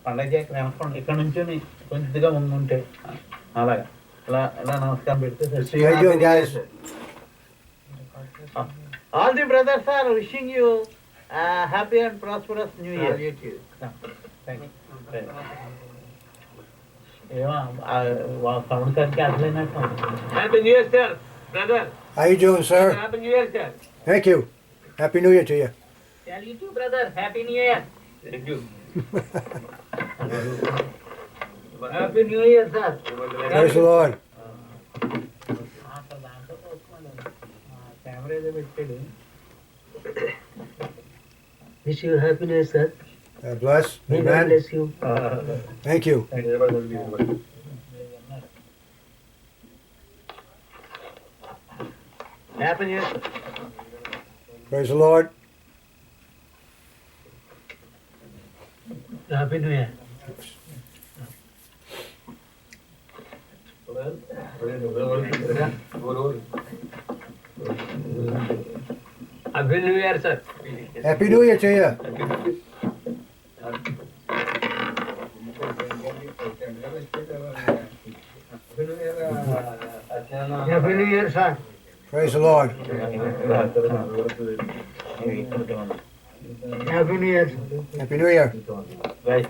పండగ నమస్కారం ఇక్కడ నుంచి కొద్దిగా ముందుంటే అలాగా ఇలా ఇలా నమస్కారం పెడితే How you doing, guys? All the brothers are wishing you a happy and prosperous new year. You too. Thank you. ఏమో సౌండ్ సరికి అసలైనట్టు. Happy New Year, sir, brother. How you doing, sir? Happy New Year, sir. Thank you. Happy New Year to you. Tell you too, brother. Happy New Year. Thank you. Happy New Year, sir. Praise the Lord. Camera ఏదో పెట్టాడు. Wish you happy New Year, sir. God bless. May God Amen. bless you. Thank you. Happy New Year. Praise the Lord. Happy New Year. Happy New Year, sir. Happy New Year to you. Happy New Year, sir. Praise the Lord. Happy New Year. Happy New Year. Right.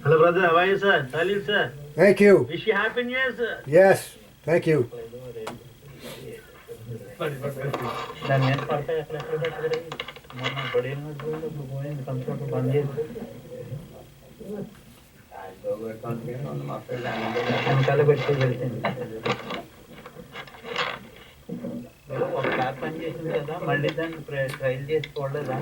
Hello, brother. How are you, sir? Salute, sir. Thank you. Wish you happy New Year, sir. Yes. Thank you. దాని మీద పడతాయి ఎక్కడ పెట్టారు మొన్న పడినట్టు పోయింది computer బంద్ చేసి వెనకాల పెట్టి వెళ్తుంది ఒకసారి పని చేసింది కదా మళ్ళీ దాన్ని ట్రైల్ చేసి చూడలేదా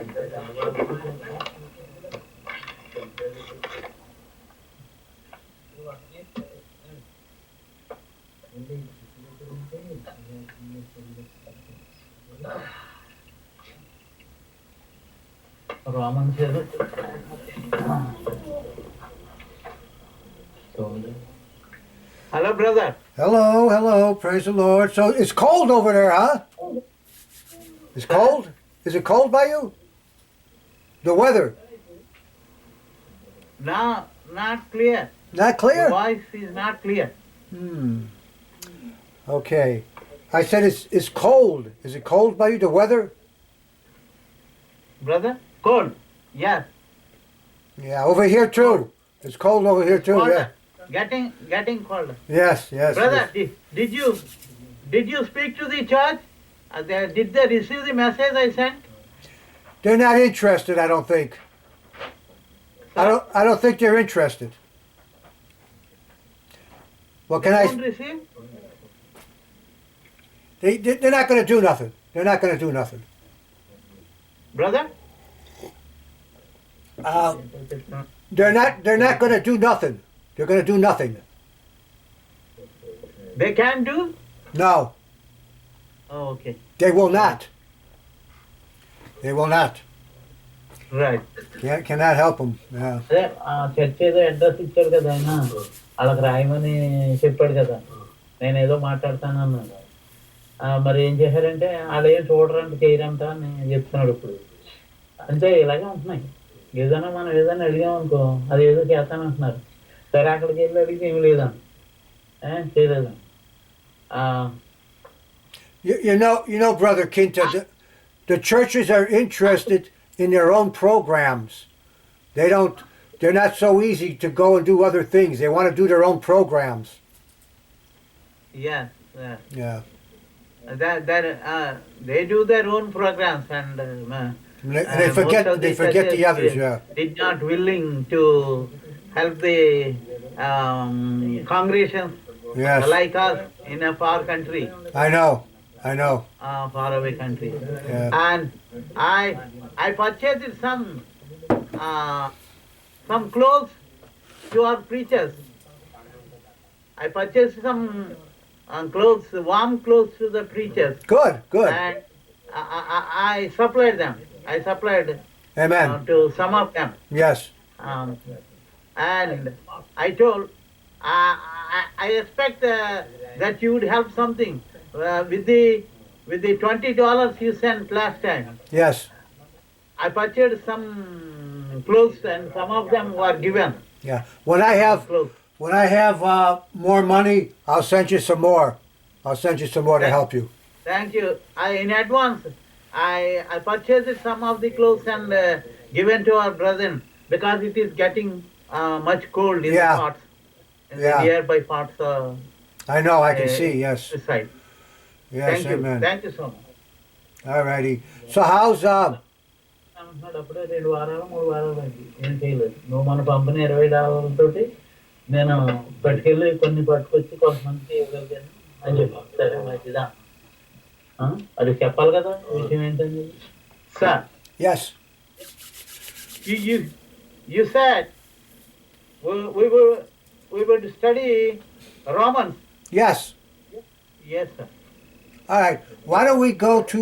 Roman says hello, brother. Hello. Praise the Lord. So it's cold over there, huh? It's cold? Is it cold by you? The weather? No, not clear. Not clear? The voice is not clear. Okay. I said it's cold. Is it cold by you, the weather? Brother? Cold. Yes. Yeah, over here too. It's cold over here too, Colder. yeah. Getting colder. Yes. Brother, yes. did you speak to the church? Did they receive the message I sent? They're not interested, I don't think. I don't think they're interested. What can They I? won't receive? They're not going to do nothing. They're not going to do nothing. Brother? They're not going to do nothing. They're going to do nothing. They can do? No, Oh, okay. they will not. They will not. Right. Cannot help them. Yeah. అదే ఆ church ఏదో address ఇచ్చాడు కదా ఆయన వాళ్ళకి రాయమని చెప్పాడు కదా నేను ఏదో మాట్లాడతాను అన్నాడు మరి ఏం చేశారంటే వాళ్ళు ఏం చూడరంట చేయరంట అని చెప్తున్నాడు ఇప్పుడు అంటే ఇలాగే ఉంటున్నాయి ఏదైనా మనం ఏదైనా అడిగామనుకో అది ఏదో చేస్తానంటున్నారు సరే అక్కడికి వెళ్ళి అడిగితే ఏమి లేదని చేయలేదని You know, Brother Kinta, the churches are interested in their own programs. They're not so easy to go and do other things. They want to do their own programs. Yes. Yeah. They do their own programs and They forget most of they forget the churches others, yeah. did not willing to help the congregations Yes. like us in a far country, I know. far away country. Yeah. And I purchased some clothes to our preachers. I purchased some clothes, warm clothes to the preachers, Good. and I supplied them. I supplied Amen. to some of them. Yes. And I told, I expect that you would help something with the $20 you sent last time. Yes. I purchased some clothes and some of them were given. Yeah. Clothes. When I have more money, I'll send you some more. I'll send you some more to help you. Thank you. In advance, I purchased some of the clothes and given to our brethren because it is getting much cold in Yeah. the parts, in Yeah. the nearby parts. I know. I can see. Yes. This side. Yes. Thank you. Amen. Thank you so much. Alrighty. So how's అంటున్నాడు అప్పుడే 2 వారాలు 3 వారాలు అయింది ఏం చేయలేదు నువ్వు మన పంపిన $20 నేను పట్టుకెళ్ళి కొన్ని పట్టుకొచ్చి కొంతమందికి ఇవ్వగలిగాను అని చెప్పాను సరే మంచిదా అది చెప్పాలి కదా విషయం ఏంటండి sir yes? you said we would study Romans. Yes. Yes, sir. All right. Why don't we go to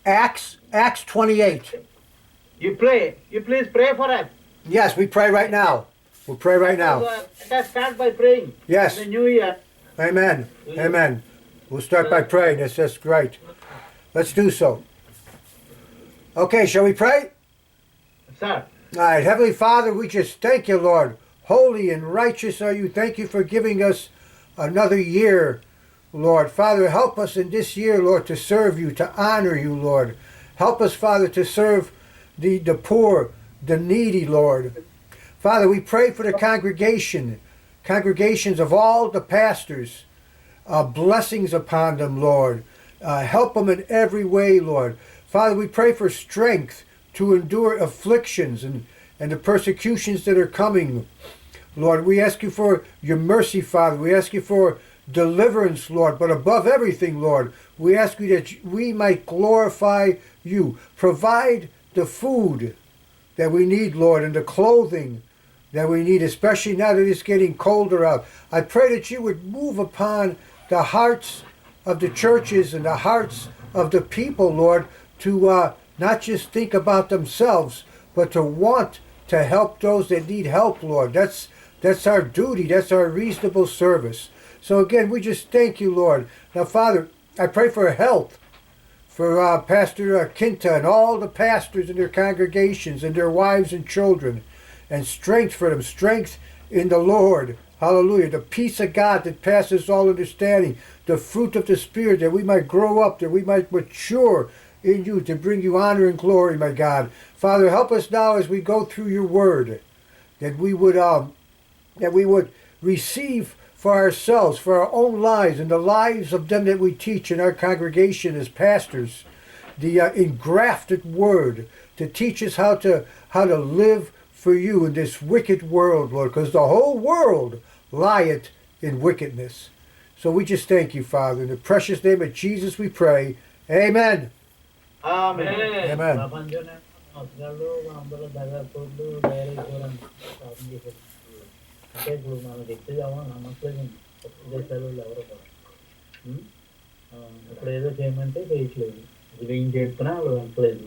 Acts 28? You please pray for us. Yes, we pray right now. We'll pray right now. Let us start by praying. Yes. In the new year. Amen. Amen. We'll start by praying. That's great. Let's do so. Okay, shall we pray? Sir. All right. Heavenly Father, we just thank you, Lord. Holy and righteous are you. Thank you for giving us another year, Lord. Father, help us in this year, Lord, to serve you, to honor you, Lord. Help us, Father, to serve the poor, the needy, Lord. Father, we pray for the congregations of all the pastors. Blessings upon them, Lord. Help them in every way, Lord. Father, we pray for strength to endure afflictions and the persecutions that are coming. Lord, we ask you for your mercy, Father. We ask you for deliverance, Lord. But above everything, Lord, we ask you that we might glorify you. Provide the food that we need, Lord, and the clothing that we need, especially now that it's getting colder out. I pray that you would move upon the hearts of the churches and the hearts of the people, Lord, to not just think about themselves, but to want to help those that need help, Lord. That's our duty. That's our reasonable service. So again, we just thank you, Lord. Now, Father, I pray for health for Pastor Kinta and all the pastors and their congregations and their wives and children, and strength for them, strength in the Lord. Hallelujah. The peace of God that passes all understanding, the fruit of the Spirit, that we might grow up, that we might mature in you to bring you honor and glory, my God. Father, help us now as we go through your word, that we would receive for ourselves, for our own lives and the lives of them that we teach in our congregation as pastors, the engrafted word to teach us how to live for you in this wicked world, Lord, because the whole world lieth in wickedness. So we just thank you, Father. In the precious name of Jesus we pray. Amen. Amen. Amen. ప్రపంచంలో మోసగాళ్ళు అందరూ దగాకోళ్ళు పాపం చేశారు అంటే ఇప్పుడు మనం చెప్తేమో నమ్మట్లేదు దేశాలు ఎవరో కూడా ఇప్పుడు ఏదో చేయమంటే చేయట్లేదు ఇప్పుడు ఏం చేస్తున్నా వాళ్ళు వెంటలేదు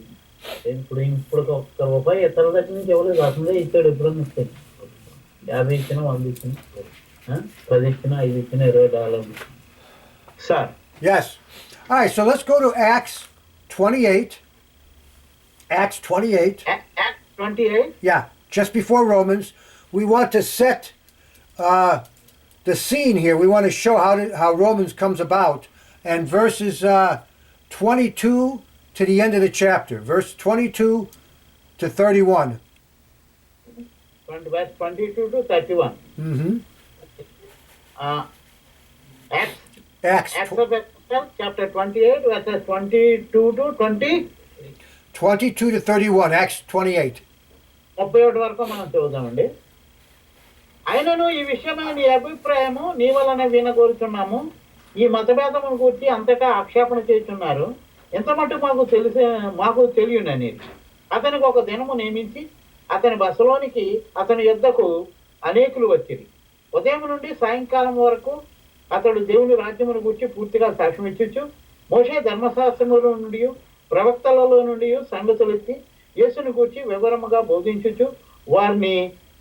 ఇప్పుడు ఒక్క రూపాయి ఇతరుల దగ్గర నుంచి ఇవ్వలేదు అసలే ఇచ్చాడు ఎప్పుడన్నా ఇస్తాడు 50 ఇచ్చినా 100 ఇచ్చినా 10 ఇచ్చినా 5 ఇచ్చినా $20 sir Yes. All right, so let's go to Acts 28. Acts 28. Acts 28. Yeah, just before Romans. We want to set the scene here. We want to show how Romans comes about. And verses 22 to the end of the chapter. Verse 22 to 31. Verse 22 to 31. Mm-hmm. Acts of the Apostles, chapter 28, verses 22 to 20. 22 to 31, Acts 28. 31 వరకు మనం చదువుదామండి. అయినను ఈ విషయమై నీ అభిప్రాయము నీ వలన వినగోరుచున్నాము. ఈ మతభేదమును గురించి అంతటా ఆక్షేపణ చేస్తున్నారు. ఎంత మటుకు మాకు తెలియనని అతనికి ఒక దినము నియమించి అతని బసలోనికి అతని యొద్దకు అనేకులు వచ్చిరి. ఉదయం నుండి సాయంకాలం వరకు అతడు దేవుని రాజ్యమును గురించి పూర్తిగా సాక్ష్యం ఇచ్చు మోషే ధర్మశాస్త్రముల నుండి ప్రవక్తలలో నుండి సంగతులు ఎత్తి యేసుని గూర్చి వివరముగా బోధించుచు వారిని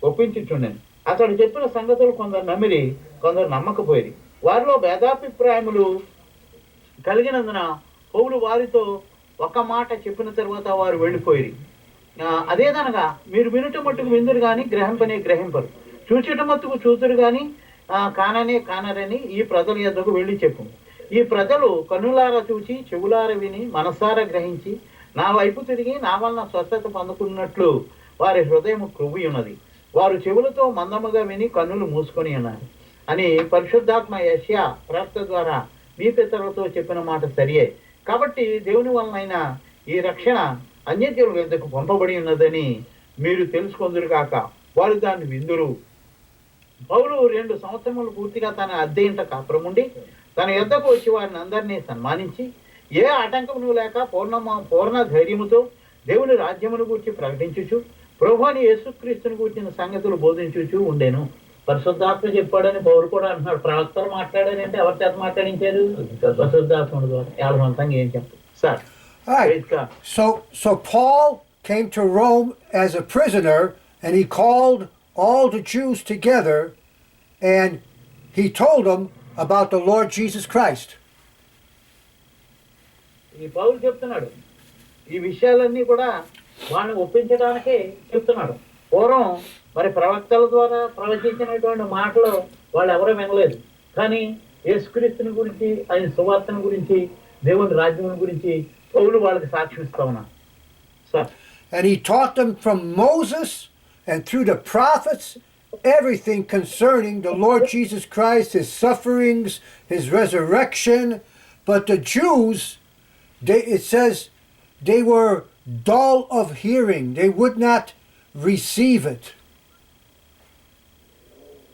ఒప్పించుచుండెను. అతడు చెప్పిన సంగతులు కొందరు నమ్మిరి, కొందరు నమ్మకపోయి వారిలో భేదాభిప్రాయములు కలిగినందున పౌలు వారితో ఒక మాట చెప్పిన తర్వాత వారు వెళ్ళిపోయి అదేదనగా మీరు వినుట మట్టుకు విందురు కానీ గ్రహింపనే గ్రహింపరు, చూచుట మట్టుకు చూతురు కానీ కాననే కానరని ఈ ప్రజల యొద్దకు వెళ్ళి చెప్పు. ఈ ప్రజలు కన్నులారా చూచి చెవులారా విని మనసారా గ్రహించి నా వైపు తిరిగి నా వలన స్వస్థత పొందుకున్నట్లు వారి హృదయం క్రువ్వి ఉన్నది. వారు చెవులతో మందముగా విని కన్నులు మూసుకొని ఉన్నారు అని పరిశుద్ధాత్మ యెషయా ప్రవక్త ద్వారా మీ పితరులతో చెప్పిన మాట సరియే. కాబట్టి దేవుని వలనైనా ఈ రక్షణ అన్యజనుల యొద్దకు పంపబడి ఉన్నదని మీరు తెలుసుకొందురు కాక వారు దాన్ని విందురు. పౌలు 2 సంవత్సరములు పూర్తిగా తన అద్దె ఇంట కాపురముండి తన యొద్దకు వచ్చి వారిని అందరినీ సన్మానించి ఏ ఆటంకమును లేక పూర్ణ ధైర్యముతో దేవుని రాజ్యమును గురించి ప్రకటించుచు ప్రభువుని యేసుక్రీస్తుని గురించిన సంగతులు బోధించుచు ఉండేను. పరిశుద్ధాత్మ చెప్పాడని పౌరు కూడా అంటున్నాడు. ప్రవక్తలు మాట్లాడారంటే ఎవరి చేత మాట్లాడించారు? పరిశుద్ధాత్ముడు ద్వారా. వాళ్ళ సొంతంగా ఏం చెప్పారు sir? All right. So Paul came to Rome as a prisoner, and he called all the Jews together, and he told them about the Lord Jesus Christ. ఈ పౌలు చెప్తున్నాడు, ఈ విషయాలన్నీ కూడా వాళ్ళని ఒప్పించడానికే చెప్తున్నాడు. పూర్వం మరి ప్రవక్తల ద్వారా ప్రవచించినటువంటి మాటలు వాళ్ళు ఎవరూ వినలేదు. కానీ యేసుక్రీస్తుని గురించి, ఆయన సువార్తను గురించి, దేవుని రాజ్యం గురించి పౌలు వాళ్ళకి సాక్షిస్తా ఉన్నాడు sir. And he taught them from Moses and through the prophets everything concerning the Lord Jesus Christ, his sufferings, his resurrection. But the Jews, it says they were dull of hearing. They would not receive it.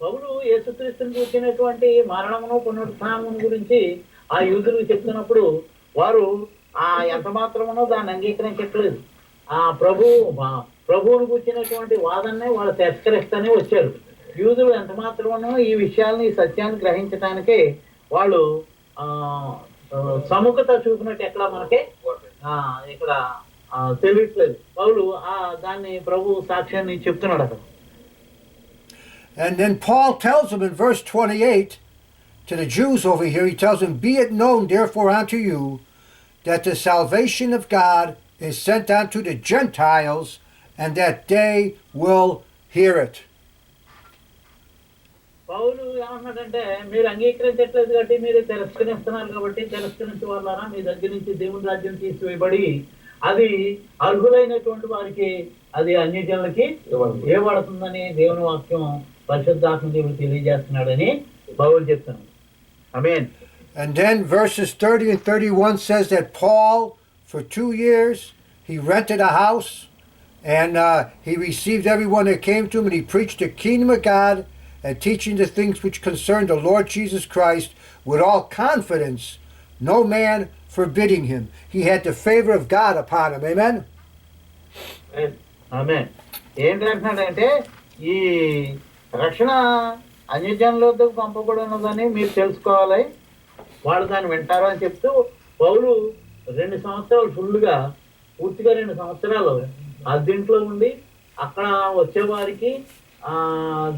పౌలు యేసుక్రీస్తుని గురించినటువంటి మరణమును పునరుత్థానమును గురించి ఆ యూదులకు చెప్తున్నప్పుడు వారు ఎంత మాత్రమునో దాన్ని అంగీకరించట్లేదు. ప్రభువును గురించినటువంటి వాదన్నే వాళ్ళు తిరస్కరిస్తూనే వచ్చారు. యూదులు ఎంత మాత్రమునో ఈ విషయాల్ని, ఈ సత్యాన్ని గ్రహించడానికే వాళ్ళు సముఖత చూపినట్టు ఎట్లా మనకి ఇక్కడ తెలియట్లేదు. పౌలు దాన్ని ప్రభు సాక్ష్యాన్ని చెప్తున్నాడు అక్కడ. And then Paul tells them in verse 28 to the Jews over here, he tells them, "Be it known therefore unto you that the salvation of God is sent unto the Gentiles, and that they will hear it." పౌలు ఏమన్నాడంటే, మీరు అంగీకరించట్లేదు కాబట్టి, మీరు తిరస్కరిస్తున్నారు కాబట్టి, తిరస్కరించే వాళ్ళారా మీ దగ్గర నుంచి దేవుని రాజ్యం తీసివేయబడి అది అర్హులైనటువంటి వారికి, అది అన్యజనులకి ఇవ్వబడుతుందని దేవుని వాక్యం పరిశుద్ధాత్మ దేవుడు తెలియజేస్తున్నాడని పౌలు చెప్తున్నాడు. ఆమేన్. And then verses 30 and 31 says that Paul, for 2 years, he rented a house, and he received everyone that came to him, and he preached the kingdom of God, and teaching the things which concern the Lord Jesus Christ with all confidence, no man forbidding him. He had the favor of God upon him. Amen? ఆమేన్. ఏంటంటున్నాడంటే, ఈ రక్షణ అన్యజనుల వద్దకు పంపబడినదని మీరు తెలుసుకోవాలి, వాళ్ళు దాన్ని వింటారు అని చెప్తూ పౌలు 2 సంవత్సరాలు ఫుల్గా, పూర్తిగా 2 సంవత్సరాలు అద్దెంట్లో ఉండి అక్కడ వచ్చేవారికి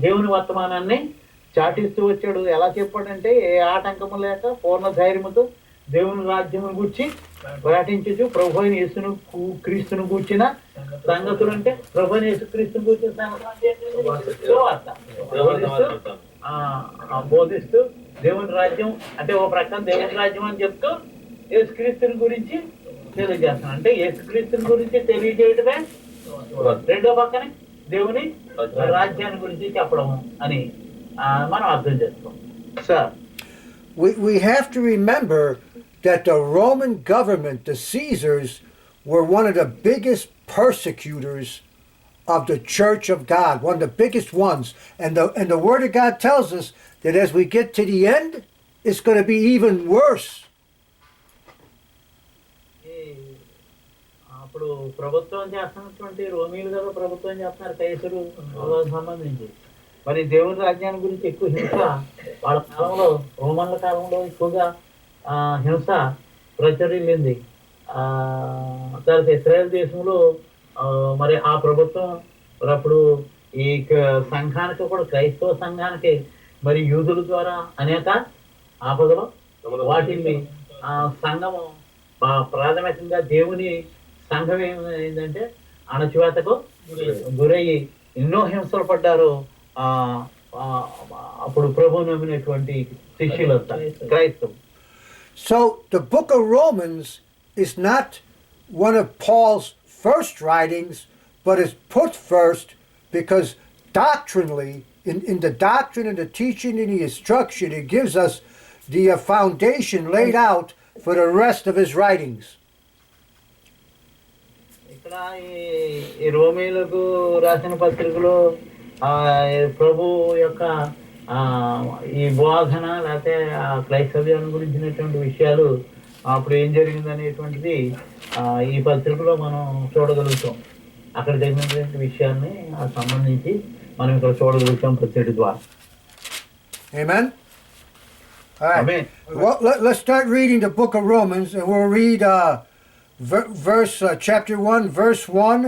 దేవుని వర్తమానాన్ని చాటిస్తూ వచ్చాడు. ఎలా చెప్పాడంటే, ఏ ఆటంకము లేక పూర్ణ ధైర్యముతో దేవుని రాజ్యమును గూర్చి ప్రకటించు, ప్రభువైన యేసును క్రీస్తును గూర్చిన సంగతులు, అంటే ప్రభువైన యేసు క్రీస్తును గూర్చిన సంగతులు బోధిస్తూ దేవుని రాజ్యం అంటే ఓ ప్రక్కన దేవుని రాజ్యం అని చెప్తూ యేసుక్రీస్తుని గురించి తెలియజేస్తున్నాడు. అంటే యేసుక్రీస్తుని గురించి తెలియజేయడమే రెండో పక్కనే దేవుని రాజ్యాన్ని గురించి చెప్పడం అని మనం అర్థం చేసుకోం sir. We have to remember that the Roman government, the Caesars, were one of the biggest persecutors of the Church of God, one of the biggest ones. And the Word of God tells us that as we get to the end, it's going to be even worse. అప్పుడు ప్రభుత్వం చేస్తున్నటువంటి రోమీలు కదా ప్రభుత్వం చేస్తున్నారు, కైసరు సంబంధించి. మరి దేవుని రాజ్యాన్ని గురించి ఎక్కువ హింస వాళ్ళ కాలంలో, రోమన్ల కాలంలో ఎక్కువగా హింస ప్రచురిల్లింది. తర్వాత ఇస్రాయేల్ దేశంలో మరి ఆ ప్రభుత్వం అప్పుడు ఈ సంఘానికి కూడా, క్రైస్తవ సంఘానికి మరి యూదుల ద్వారా అనేక ఆపదలు వాటిల్ని సంఘము ప్రాథమికంగా దేవుని సంఘం ఏమైందంటే అణచివేతకు గురయ్యి ఎన్నో హింసలు పడ్డారు. ఆ ఆ, అప్పుడు ప్రభు నమ్మినటువంటి శిష్యులంతా క్రైస్తవులు. So the book of Romans is not one of Paul's first writings, but is put first because doctrinally, in the doctrine and the teaching and the instruction, it gives us the foundation laid out for the rest of his writings. ఇక్కడ ఈ రోమీలకు రాసిన పత్రికలో ప్రభు యొక్క ఈ బోధన లేకపోతే క్రైస్తవ్యాన్ని గురించినటువంటి విషయాలు అప్పుడు ఏం జరిగింది అనేటువంటిది ఈ పత్రికలో మనం చూడగలుగుతాం. అక్కడ జరిగినటువంటి విషయాన్ని సంబంధించి మనం ఇక్కడ చూడగలుగుతాం పత్రిక ద్వారా. Amen? All right. Amen. Well, let's start reading the book of Romans, and we'll read chapter 1, verse 1,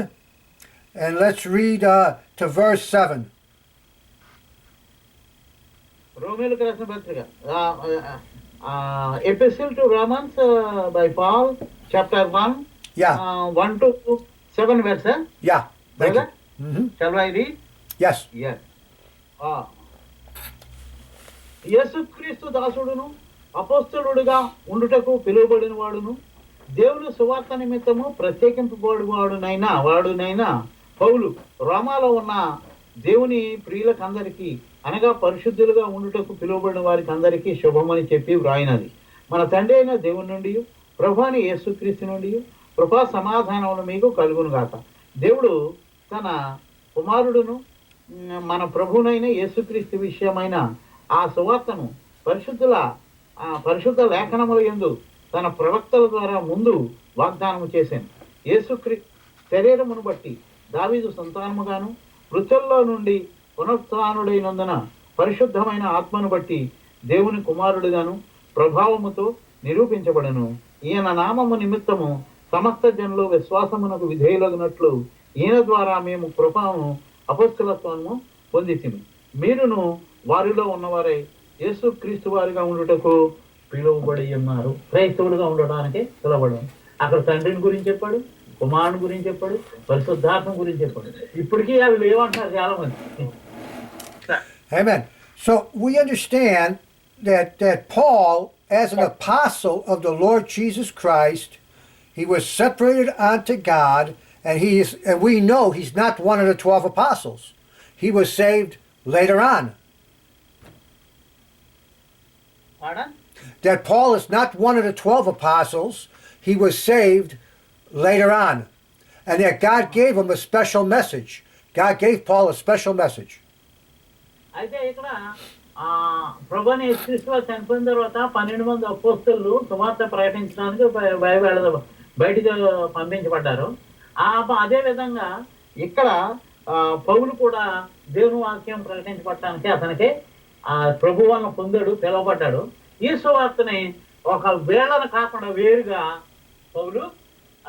and let's read to verse 7. రోమీలకు రాసిన పత్రిక epistle to Romans by Paul chapter 1 Yeah. 1 to 7 verse. Yeah. Thank Brother? you. Mm-hmm. Shall I read? Yes. Yes. యేసుక్రీస్తు దాసుడును అపోస్తలుడుగా ఉండుటకు పిలువబడిన వాడును దేవుని సువార్త నిమిత్తము వాడునైనా పౌలు రోమాలో ఉన్న దేవుని ప్రియులకందరికీ అనగా పరిశుద్ధులుగా ఉండుటకు పిలువబడిన వారికి అందరికీ శుభమని చెప్పి వ్రాయినది. మన తండ్రి అయిన దేవుని నుండి ప్రభువైన యేసుక్రీస్తు నుండి కృపా సమాధానములు మీకు కలుగును గాక. దేవుడు తన కుమారుడును మన ప్రభునైన యేసుక్రీస్తు విషయమైన ఆ సువార్తను పరిశుద్ధ లేఖనముల యందు తన ప్రవక్తల ద్వారా ముందు వాగ్దానము చేశాను. యేసుక్రీస్తు శరీరమును బట్టి దావీదు సంతానముగాను మృతుల్లో నుండి పునరుత్థానుడైనందున పరిశుద్ధమైన ఆత్మను బట్టి దేవుని కుమారుడుగాను ప్రభావముతో నిరూపించబడను. ఈయన నామము నిమిత్తము సమస్త జనులు విశ్వాసమునకు విధేయులగినట్లు ఈయన ద్వారా మేము కృపను అపొస్తలత్వము పొందితిమి. మీరును వారిలో ఉన్నవారై యేసు క్రీస్తు వారిగా ఉండుటకు పిలువబడి ఉన్నారు. క్రైస్తవులుగా ఉండడానికి పిలువబడి. అక్కడ తండ్రిని గురించి చెప్పాడు, కుమారుని గురించి చెప్పాడు, పరిశుద్ధాత్మ గురించి చెప్పాడు. ఇప్పటికీ అవి లేవంటారు చాలా మంది. Amen. So we understand that Paul, as an apostle of the Lord Jesus Christ, he was separated unto God, and we know he's not one of the 12 apostles. He was saved later on. Pardon? That Paul is not one of the 12 apostles. He was saved later on. And that God gave him a special message. God gave Paul a special message. అయితే ఇక్కడ ప్రభుని యేసుక్రీస్తు చనిపోయిన తర్వాత 12 మంది అపోస్తలులు సువార్త ప్రకటించడానికి బయటికి పంపించబడ్డారు. అదే విధంగా ఇక్కడ పౌలు కూడా దేవుని వాక్యం ప్రకటించబడటానికి అతనికి ప్రభు వలన పొందాడు, పిలువబడ్డాడు. ఈ సువార్తని ఒక వేళను కాకుండా వేరుగా పౌలు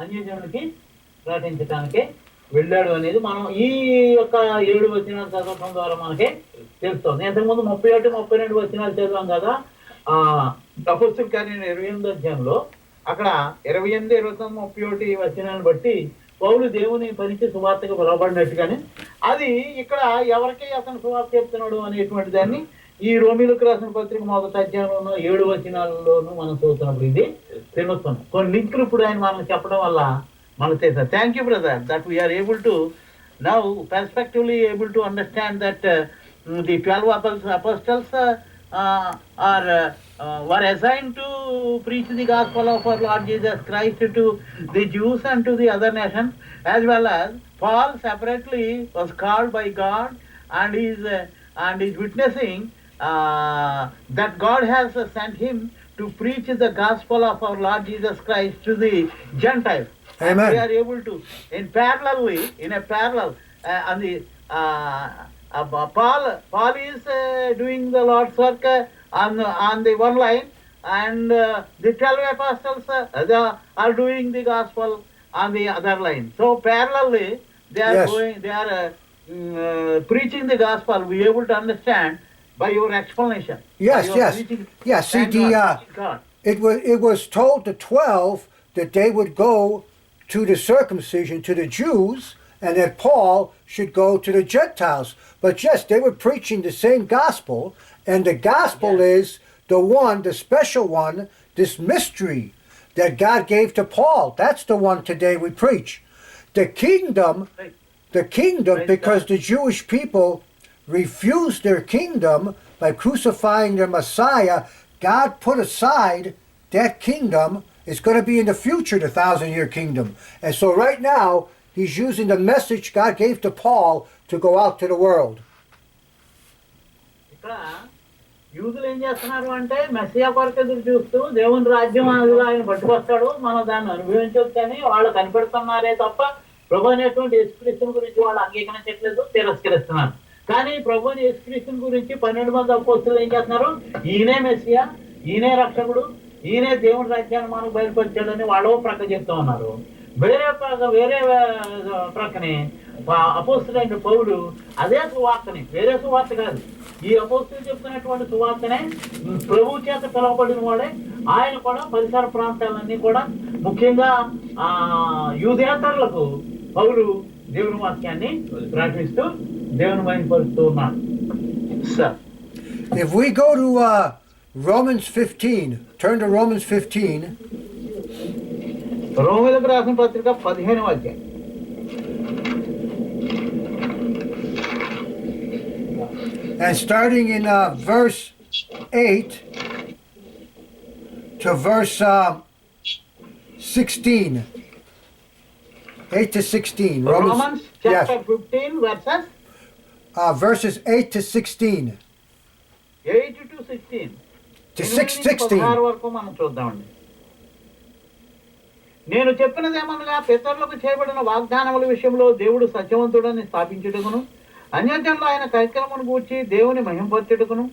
అన్యజనుడికి ప్రకటించడానికి వెళ్ళాడు అనేది మనం ఈ యొక్క 7 వచనాలు చదవడం ద్వారా మనకి తెలుస్తుంది. ఇంతకుముందు 31, 32 వచనాలు చదివాం కదా అపోస్తలుల కార్యం 28వ అధ్యాయంలో. అక్కడ 28, 29, 31 వచనాలను బట్టి పౌలు దేవుని పనికి సువార్తకు పిలువబడినట్టుగానే అది ఇక్కడ ఎవరికి అతను సువార్త చెప్తున్నాడు అనేటువంటి దాన్ని ఈ రోమీలకు రాసిన పత్రిక 1వ అధ్యాయంలోనూ 7 వచనాల్లోనూ మనం చూస్తున్నప్పుడు ఇది తెలుస్తుంది. కొన్ని లింకులు ఇప్పుడు ఆయన మనం చెప్పడం వల్ల మనకు తెలుస్తుంది. Thank you brother that we are able to now perspectively able to understand that the 12 apostles were assigned to preach the gospel of our Lord Jesus Christ to the Jews and to the other nations, as well as Paul separately was called by God and is witnessing that God has sent him to preach the gospel of our Lord Jesus Christ to the Gentiles. Amen. We are able to, in a parallel, Paul is doing the Lord's work on the one line, and the 12 apostles are doing the gospel on the other line. So parallelly, they are Yes. preaching the gospel. We are able to understand by your explanation. Yes, by your yes. preaching. Yeah, see, Thank God. it was told to 12 that they would go to the circumcision, to the Jews, and that Paul should go to the Gentiles. But yes, they were preaching the same gospel, and the gospel is the one, the special one, this mystery that God gave to Paul. That's the one today we preach. The kingdom, Right. because the Jewish people refused their kingdom by crucifying their Messiah, God put aside that kingdom. It's going to be in the future, the 1,000-year kingdom. And so right now, he's using the message God gave to Paul to go out to the world. ఇక్కడ యూదులు ఏం చేస్తున్నారు అంటే Messiah కొరకు ఎదురు చూస్తూ దేవుని రాజ్యం అందులో ఆయన పట్టుకొస్తాడు, మనం దాన్ని అనుభవించవచ్చు అని వాళ్ళు కనిపెడుతున్నారే తప్ప ప్రభు అనేటువంటి యేసుక్రీస్తుని గురించి వాళ్ళు అంగీకరించట్లేదు, తిరస్కరిస్తున్నారు. కానీ ప్రభు అని యేసుక్రీస్తుని గురించి 12 మంది అపోస్తలులు ఏం చేస్తున్నారు? ఈయనే మెస్సియా, ఈయనే రక్షకుడు, ఈయనే దేవుని రాజ్యాన్ని మనకు బయలుపరిచాడని వాళ్ళు ప్రక్క చెప్తూ ఉన్నారు. వేరే ప్రక్కనే అపోస్తులైన పౌలు అదే సువార్తని, వేరే సువార్త కాదు, ఈ అపోస్తులు చెప్తున్నటువంటి సువార్తనే ప్రభు చేత పిలువబడిన వాడే ఆయన కూడా పరిసర ప్రాంతాలన్నీ కూడా ముఖ్యంగా యూదేతరులకు పౌలు దేవుని వాక్యాన్ని ప్రకటిస్తూ దేవుని బయలుపరుస్తూ ఉన్నాడు. Sir If we go to Romans 15, turn to Romans 15. రోమిలకు రాసిన పత్రిక 15వ అధ్యాయం. And starting in verse 8 to verse 16. 8 to 16. Romans yes. chapter 15 Verses 8 to 16. 8 to 16. To 16. 16 వరకు మనం చూద్దామండి. నేను చెప్పినదేమనగా పితరులకు చేయబడిన వాగ్దానముల విషయంలో దేవుడు సత్యవంతుడని స్థాపించుటకును, అన్యజనులు ఆయన కార్యక్రమను గూర్చి దేవుని మహింపరచుటకును,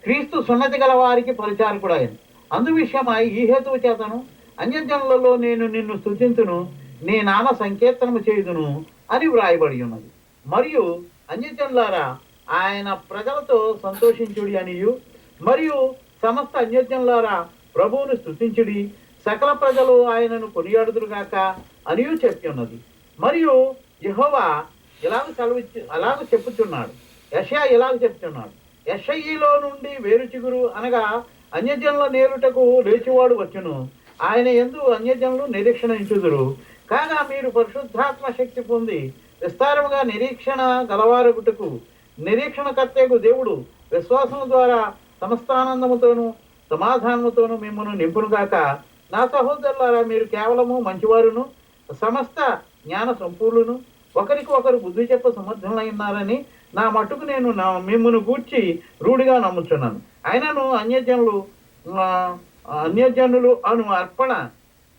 క్రీస్తు సున్నతి గల వారికి పరిచారకుడు ఆయన. అందు విషయమై ఈ హేతువు చేతను అన్యజనులలో నేను నిన్ను స్తుతింతును, నీ నామ సంకీర్తనము చేయుదును అని వ్రాయబడి ఉన్నది. మరియు అన్యజనులారా ఆయన ప్రజలతో సంతోషించుడి అనియు, మరియు సమస్త అన్యజనులారా ప్రభువును స్తుతించుడి, సకల ప్రజలు ఆయనను కొనియాడుదురుగాక అనియు చెప్పి ఉన్నది. మరియు యెహోవా అలాగ చెప్పుచున్నాడు, యెషయా ఇలాగ చెప్తున్నాడు, యెషయిలో నుండి వేరు చిగురు అనగా అన్యజనుల నేరుటకు లేచివాడు వచ్చును, ఆయన యందు అన్యజనులు నిరీక్షణ ఇచ్చుదురు. కాగా మీరు పరిశుద్ధాత్మ శక్తి పొంది విస్తారముగా నిరీక్షణ గలవారగుటకు నిరీక్షణకర్తకు దేవుడు విశ్వాసము ద్వారా సమస్తానందముతోనూ సమాధానముతోనూ మిమ్మల్ని నింపునుగాక. నా సహోదరులారా, మీరు కేవలము మంచివారును సమస్త జ్ఞాన సంపూర్ణును ఒకరికి ఒకరు బుద్ధి చెప్ప సమర్థులైనారని నా మట్టుకు నేను మిమ్మల్ని గూర్చి రూఢిగా నమ్ముచున్నాను. అయినను అన్యజనులు అను అర్పణ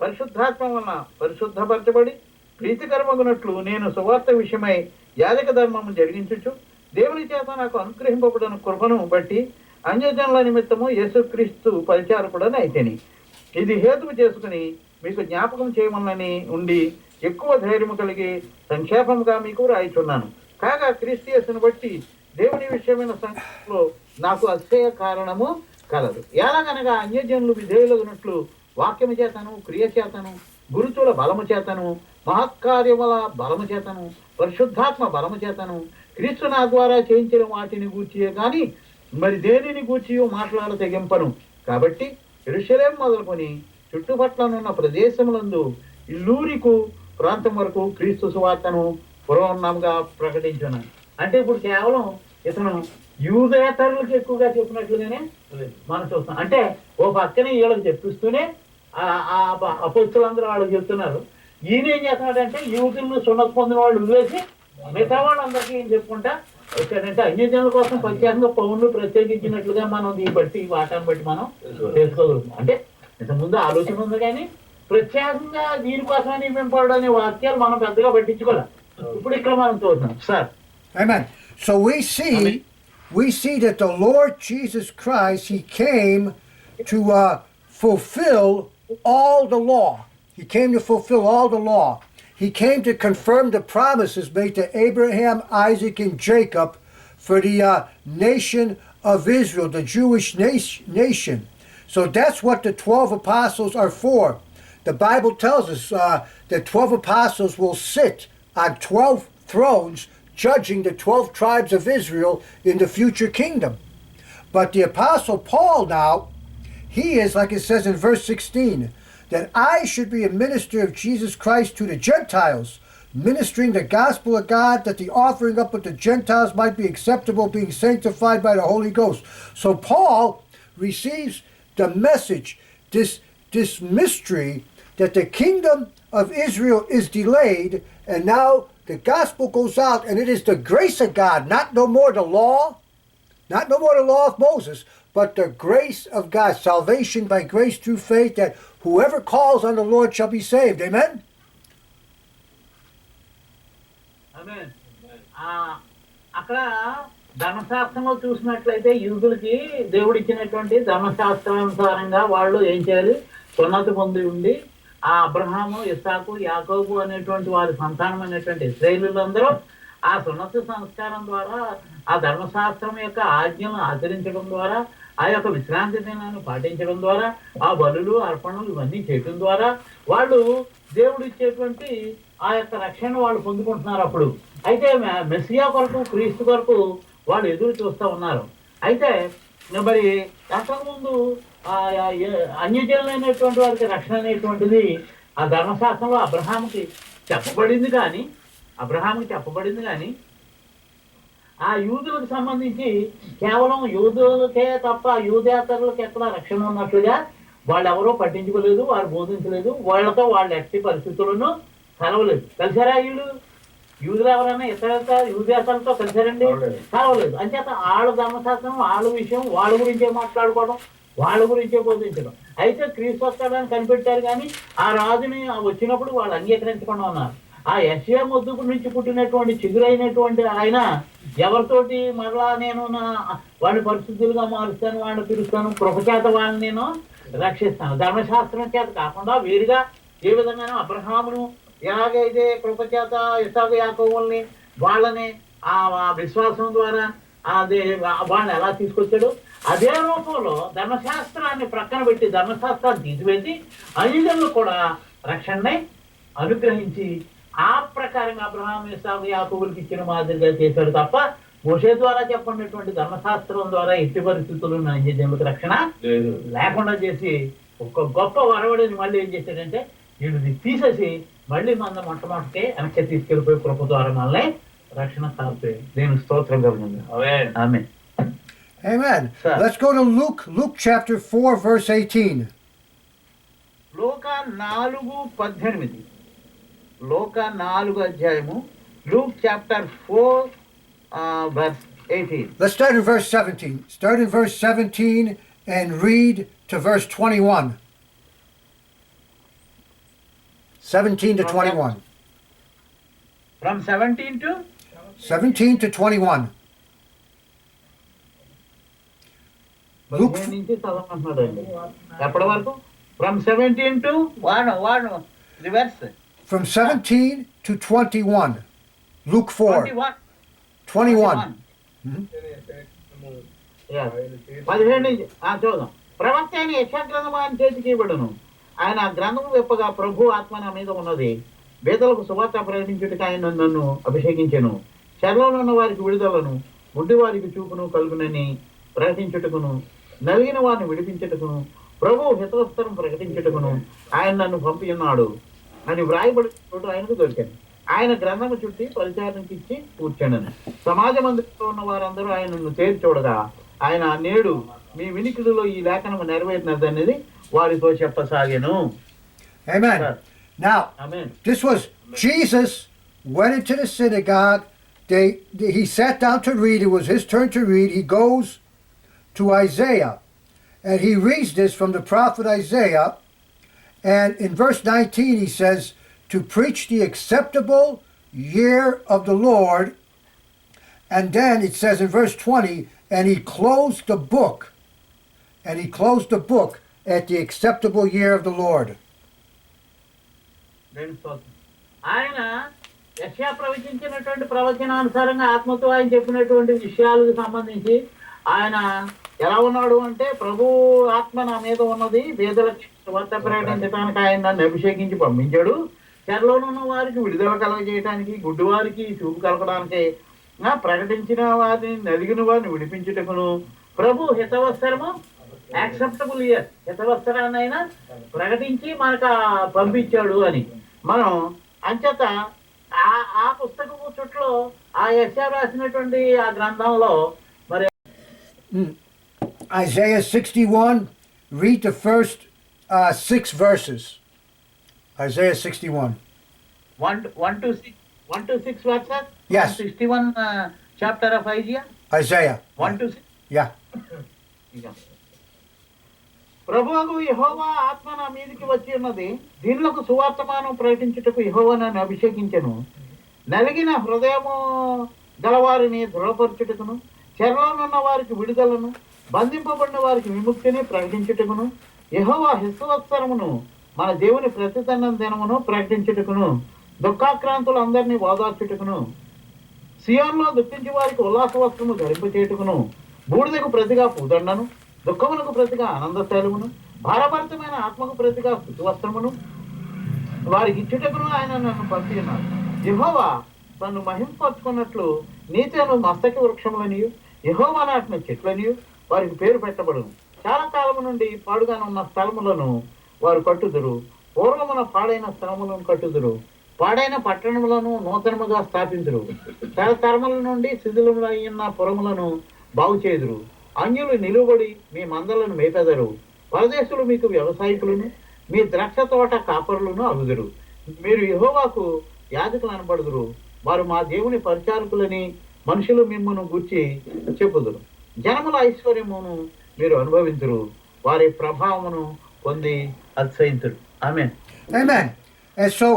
పరిశుద్ధాత్మ వలన పరిశుద్ధపరచబడి ప్రీతికరమగునట్లు నేను సువార్త విషయమై యాజక ధర్మము జరిగించుచు దేవుని చేత నాకు అనుగ్రహింపబడిన కృపను బట్టి అన్యజనుల నిమిత్తము యేసుక్రీస్తు పరిచారకుడని అయితేని. ఇది హేతువు చేసుకుని మీకు జ్ఞాపకం చేయమని ఉండి ఎక్కువ ధైర్యము కలిగి సంక్షేపముగా మీకు రాయిచున్నాను. కాగా క్రీస్తు యేసును బట్టి దేవుని విషయమైన సంగతిలో నాకు అతిశయ కారణము కలదు. ఎలాగనగా అన్యజనులు విధేయులగునట్లు వాక్యము చేతను, క్రియ చేతను, గురుతుల బలము చేతను, మహత్కార్యముల బలము చేతను, పరిశుద్ధాత్మ బలము చేతను, క్రీస్తు నా ద్వారా చేయించిన వాటిని గూర్చియే కానీ మరి దేనిని గూర్చియో మాట్లాడ తెగింపను. కాబట్టి యెరూషలేము మొదలుకొని చుట్టుపట్లనున్న ప్రదేశములందు ఇల్లూరికు ప్రాంతం వరకు క్రీస్తు సువార్తను పురోన్నముగా ప్రకటించున్నాను. అంటే ఇప్పుడు కేవలం ఇతను యూదేతరులకు ఎక్కువగా చెప్పినట్లుగానే మనం చూస్తాం. అంటే ఓ పక్కనే వీళ్ళకి చెప్పిస్తూనే అపోస్తులందరూ వాళ్ళకి చెప్తున్నారు. ఈయన ఏం చేస్తున్నాడంటే యూదులను సున్నతి పొందిన వాళ్ళు వదిలేసి మిగతా వాళ్ళందరికీ ఏం చెప్పుకుంటా వచ్చాడంటే అన్యజనుల కోసం ప్రత్యేకంగా పౌరులు ప్రత్యేకించినట్లుగా మనం దీన్ని బట్టి వాటాన్ని బట్టి మనం తెలుసుకోగలుగుతాం. అంటే ఇంతకుముందు ఆలోచన ఉంది కానీ ప్రత్యేకంగా దీనికోసమని నింపబడనే వాక్యాలు మనం పెద్దగా పట్టించుకోవాలి. ఇప్పుడు ఇక్కడ మనం చూద్దాం sir. Amen. So we see that the Lord Jesus Christ, He came to fulfill all the law. He came to fulfill all the law. He came to confirm the promises made to Abraham, Isaac, and Jacob for the nation of Israel, the Jewish nation. So that's what the 12 apostles are for. The Bible tells us that 12 apostles will sit on 12 thrones judging the 12 tribes of Israel in the future kingdom. But the Apostle Paul now, he is, like it says in verse 16, that I should be a minister of Jesus Christ to the Gentiles, ministering the gospel of God, that the offering up of the Gentiles might be acceptable, being sanctified by the Holy Ghost. So Paul receives the message, this mystery, that the kingdom of Israel is delayed, and now the gospel goes out, and it is the grace of God, not no more the law, not no more the law of Moses, but the grace of God, salvation by grace through faith, that whoever calls on the Lord shall be saved. Amen? ఆమేన్. అక్కడ ధర్మశాస్త్రంలో చూసినట్లయితే యూదులకి దేవుడు ఇచ్చినటువంటి ధర్మశాస్త్రానుసారంగా వాళ్ళు ఏం చేయాలి, సున్నతి పొంది ఉండి ఆ అబ్రహాము, ఇస్సాకు, యాకోబు అనేటువంటి వారి సంతానం అనేటువంటి ఇశ్రాయేలీయులందరూ ఆ సున్నతి సంస్కారం ద్వారా, ఆ ధర్మశాస్త్రం యొక్క ఆజ్ఞలను ఆచరించడం ద్వారా, ఆ యొక్క విశ్రాంతి దినాన్ని పాటించడం ద్వారా, ఆ బలులు అర్పణలు ఇవన్నీ చేయడం ద్వారా వాళ్ళు దేవుడు ఇచ్చేటువంటి ఆ యొక్క రక్షణ వాళ్ళు పొందుకుంటున్నారు. అప్పుడు అయితే మెస్సియా కొరకు, క్రీస్తు కొరకు వాళ్ళు ఎదురు చూస్తూ ఉన్నారు. అయితే మరి అంతకుముందు అన్యజనులైనటువంటి వారికి రక్షణ అనేటువంటిది ఆ ధర్మశాస్త్రంలో అబ్రహాముకి చెప్పబడింది, కానీ ఆ యూదులకు సంబంధించి కేవలం యూదులకే తప్ప యూదేతరులకు ఎక్కడ రక్షణ ఉన్నట్లుగా వాళ్ళు ఎవరో పట్టించుకోలేదు, వారు బోధించలేదు, వాళ్ళతో వాళ్ళు ఎట్టి పరిస్థితులను కలవలేదు. కలిసారా యూదులు ఎవరైనా ఇతర యూదేతరులతో కలిసారండి? కలవలేదు. అంచేత వాళ్ళ ధర్మశాస్త్రం, వాళ్ళ విషయం, వాళ్ళ గురించే మాట్లాడుకోవడం, వాళ్ళ గురించే బోధించడం. అయితే క్రీస్తు వస్తాడని కనిపెట్టారు, కానీ ఆ రాజుని వచ్చినప్పుడు వాళ్ళు అంగీకరించకుండా ఉన్నారు. ఆ యెషయా మొద్దుకు నుంచి పుట్టినటువంటి చిగురైనటువంటి ఆయన ఎవరితోటి మరలా నేను వాడిని పరిస్థితులుగా మారుస్తాను, వాడిని పిలుస్తాను, కృపచేత వాళ్ళని నేను రక్షిస్తాను. ధర్మశాస్త్రం చేత కాకుండా వేరుగా ఏ విధంగానూ అబ్రహామును ఎలాగైతే కృపచేత ఇస్సాకు, యాకోబుల్ని వాళ్ళని ఆ విశ్వాసం ద్వారా అదే వాళ్ళని ఎలా తీసుకొచ్చాడు, అదే రూపంలో ధర్మశాస్త్రాన్ని ప్రక్కన పెట్టి, ధర్మశాస్త్రాన్ని తీసివేసి అన్యజనులకు కూడా రక్షణని అనుగ్రహించి ఆ ప్రకారంగా అబ్రహాం, ఇస్సాకు, యాకోబులకు ఇచ్చిన మాదిరిగా చేశాడు తప్ప మోషే ద్వారా చెప్పినటువంటి ధర్మశాస్త్రం ద్వారా ఎట్టి పరిస్థితుల్లో అన్యజనులకు రక్షణ లేకుండా చేసి ఒక గొప్ప వరవడిని మళ్ళీ ఏం చేశాడంటే వీళ్ళని తీసేసి మళ్ళీ మన మొట్టమొదటికే వెనక్కి తీసుకెళ్ళిపోయి కృప ద్వారా మనల్ని రక్షణ సాగుతాయి. దేవుని స్తోత్రం కలుగుతుంది. ఆమేన్. Amen. Let's go to Luke chapter 4, verse 18. లోకా 4:18. లోకా 4 అధ్యాయము, Luke chapter 4 verse 18. Let's start in verse 17. Start in verse 17 and read to verse 21. 17 to 21. From 17 to 21. Luke, నుంచి చదవమంటున్నాడండి. ఎప్పటి వరకు? From 17 to 1 reverse. from 17 to 21. Luke 4. 21. 15 నుంచి చూద్దాం. ప్రవక్త అయిన యెషయా గ్రంథము ఆయన చేతికి ఇవ్వబడును. ఆయన ఆ గ్రంథము విప్పగా ప్రభు ఆత్మ నా మీద ఉన్నది, వేదలకు సువార్త ప్రకటించుటకు ఆయన నన్ను అభిషేకించెను, చెరలో ఉన్న వారికి విడుదలను, గుడ్డి వారికి చూపును కలుగునని ప్రకటించుటకును, నలిగిన వారిని విడిపించుటకును, ప్రభు హితవస్త్రం ప్రకటించుటకును ఆయన నన్ను పంపి ఉన్నాడు అని వ్రాయబడి చోటు ఆయనకు దొరికాను. ఆయన గ్రంథము చుట్టి పరిచారణకి ఇచ్చి కూర్చోండను. సమాజ మందిరంలో ఉన్న వారందరూ ఆయనను తేరి చూడగా ఆయన నేడు మీ వినికిడిలో ఈ లేఖనము నెరవేరినది అనేది వారితో చెప్పసాగెను. Amen. Now, Amen. this was Jesus went into the synagogue. He sat down to read. It was his turn to read. He goes to Isaiah, and he reads this from the prophet Isaiah. And in verse 19, he says, to preach the acceptable year of the Lord. And then it says in verse 20, and he closed the book. And he closed the book at the acceptable year of the Lord. ఆయన యెషయా ప్రవచించినటువంటి ప్రవచనానుసారంగా ఆత్మతో ఆయన చెప్పినటువంటి విషయాలకు సంబంధించి ఆయన ఎలా ఉన్నాడు అంటే, ప్రభు ఆత్మ నా మీద ఉన్నది, వేదలకు సువార్త ప్రకటించడానికి ఆయన నన్ను అభిషేకించి పంపించాడు, చెరలోనున్న వారికి విడుదల కలగజేయడానికి, గుడ్డివారికి చూపు కలగడానికి, ప్రకటించిన వారిని, నలిగిన వారిని విడిపించుటకును ప్రభు హితవత్సరము యాక్సెప్టబుల్ ఇయర్, హితవత్సరాన్ని అయినా ప్రకటించి మనకు పంపించాడు అని మనం అంచేత ఆ పుస్తకము చుట్టూ ఆ యెషయా రాసినటువంటి ఆ గ్రంథంలో మరి Isaiah 61, read the first 6 verses. Isaiah 61. 1 to 6 verses. Yes. 61 chapter of Isaiah. Isaiah. 1 to 6. Yeah. ప్రభువు యెహోవా ఆత్మ నా మీదికి వచ్చి ఉన్నది, దీనులకు సువార్తమానం ప్రకటించుటకు యెహోవా నన్ను అభిషేకించెను, నలిగిన హృదయము గలవారిని దృఢపరచుటకును, చెరలోనున్న వారికి విడుదలను, బంధింపబడిన వారికి విముక్తిని ప్రకటించుటకును, యెహోవా హితవత్సరమును మన దేవుని ప్రతిదండం దినమును ప్రకటించుటకును, దుఃఖాక్రాంతులందరినీ ఓదార్చుటకును, సియోన్లో దుఃఖించే వారికి ఉల్లాస వస్త్రము ధరింపచేయుటకును, బూడిదకు ప్రతిగా పూదండను, దుఃఖమునకు ప్రతిగా ఆనందశైలమును, భారభరితమైన ఆత్మకు ప్రతిగా స్తుతి వస్త్రమును వారికి ఇచ్చుటకును ఆయన నన్ను పంపినాడు. యెహోవా తను మహింపరచుకున్నట్లు నీతిను మస్తక వృక్షములనియు, యెహోవా నాటిన చెట్లనియు వారికి పేరు పెట్టబడును. చాలా కాలము నుండి పాడుగానున్న స్థలములను వారు కట్టుదురు, పూర్వమున పాడైన స్థలములను కట్టుదురు, పాడైన పట్టణములను నూతనముగా స్థాపించురు, తరతరముల నుండి శిథిలములైన పురములను బాగు చేదురు. అన్యులు నిలువబడి మీ మందలను మేపెదరు, పరదేశులు మీకు వ్యవసాయకులను, మీ ద్రాక్ష తోట కాపరులను అగుదురు. మీరు యెహోవాకు యాజకులు అనబడుదురు, వారు మా దేవుని పరిచారకులని మనుషులు మిమ్మును గూర్చి చెప్పుదురు. జనముల ఐశ్వర్యమును మీరు అనుభవించురు, వారి ప్రభావమును పొంది అతిశయించురు. ఆమేన్. Amen. And so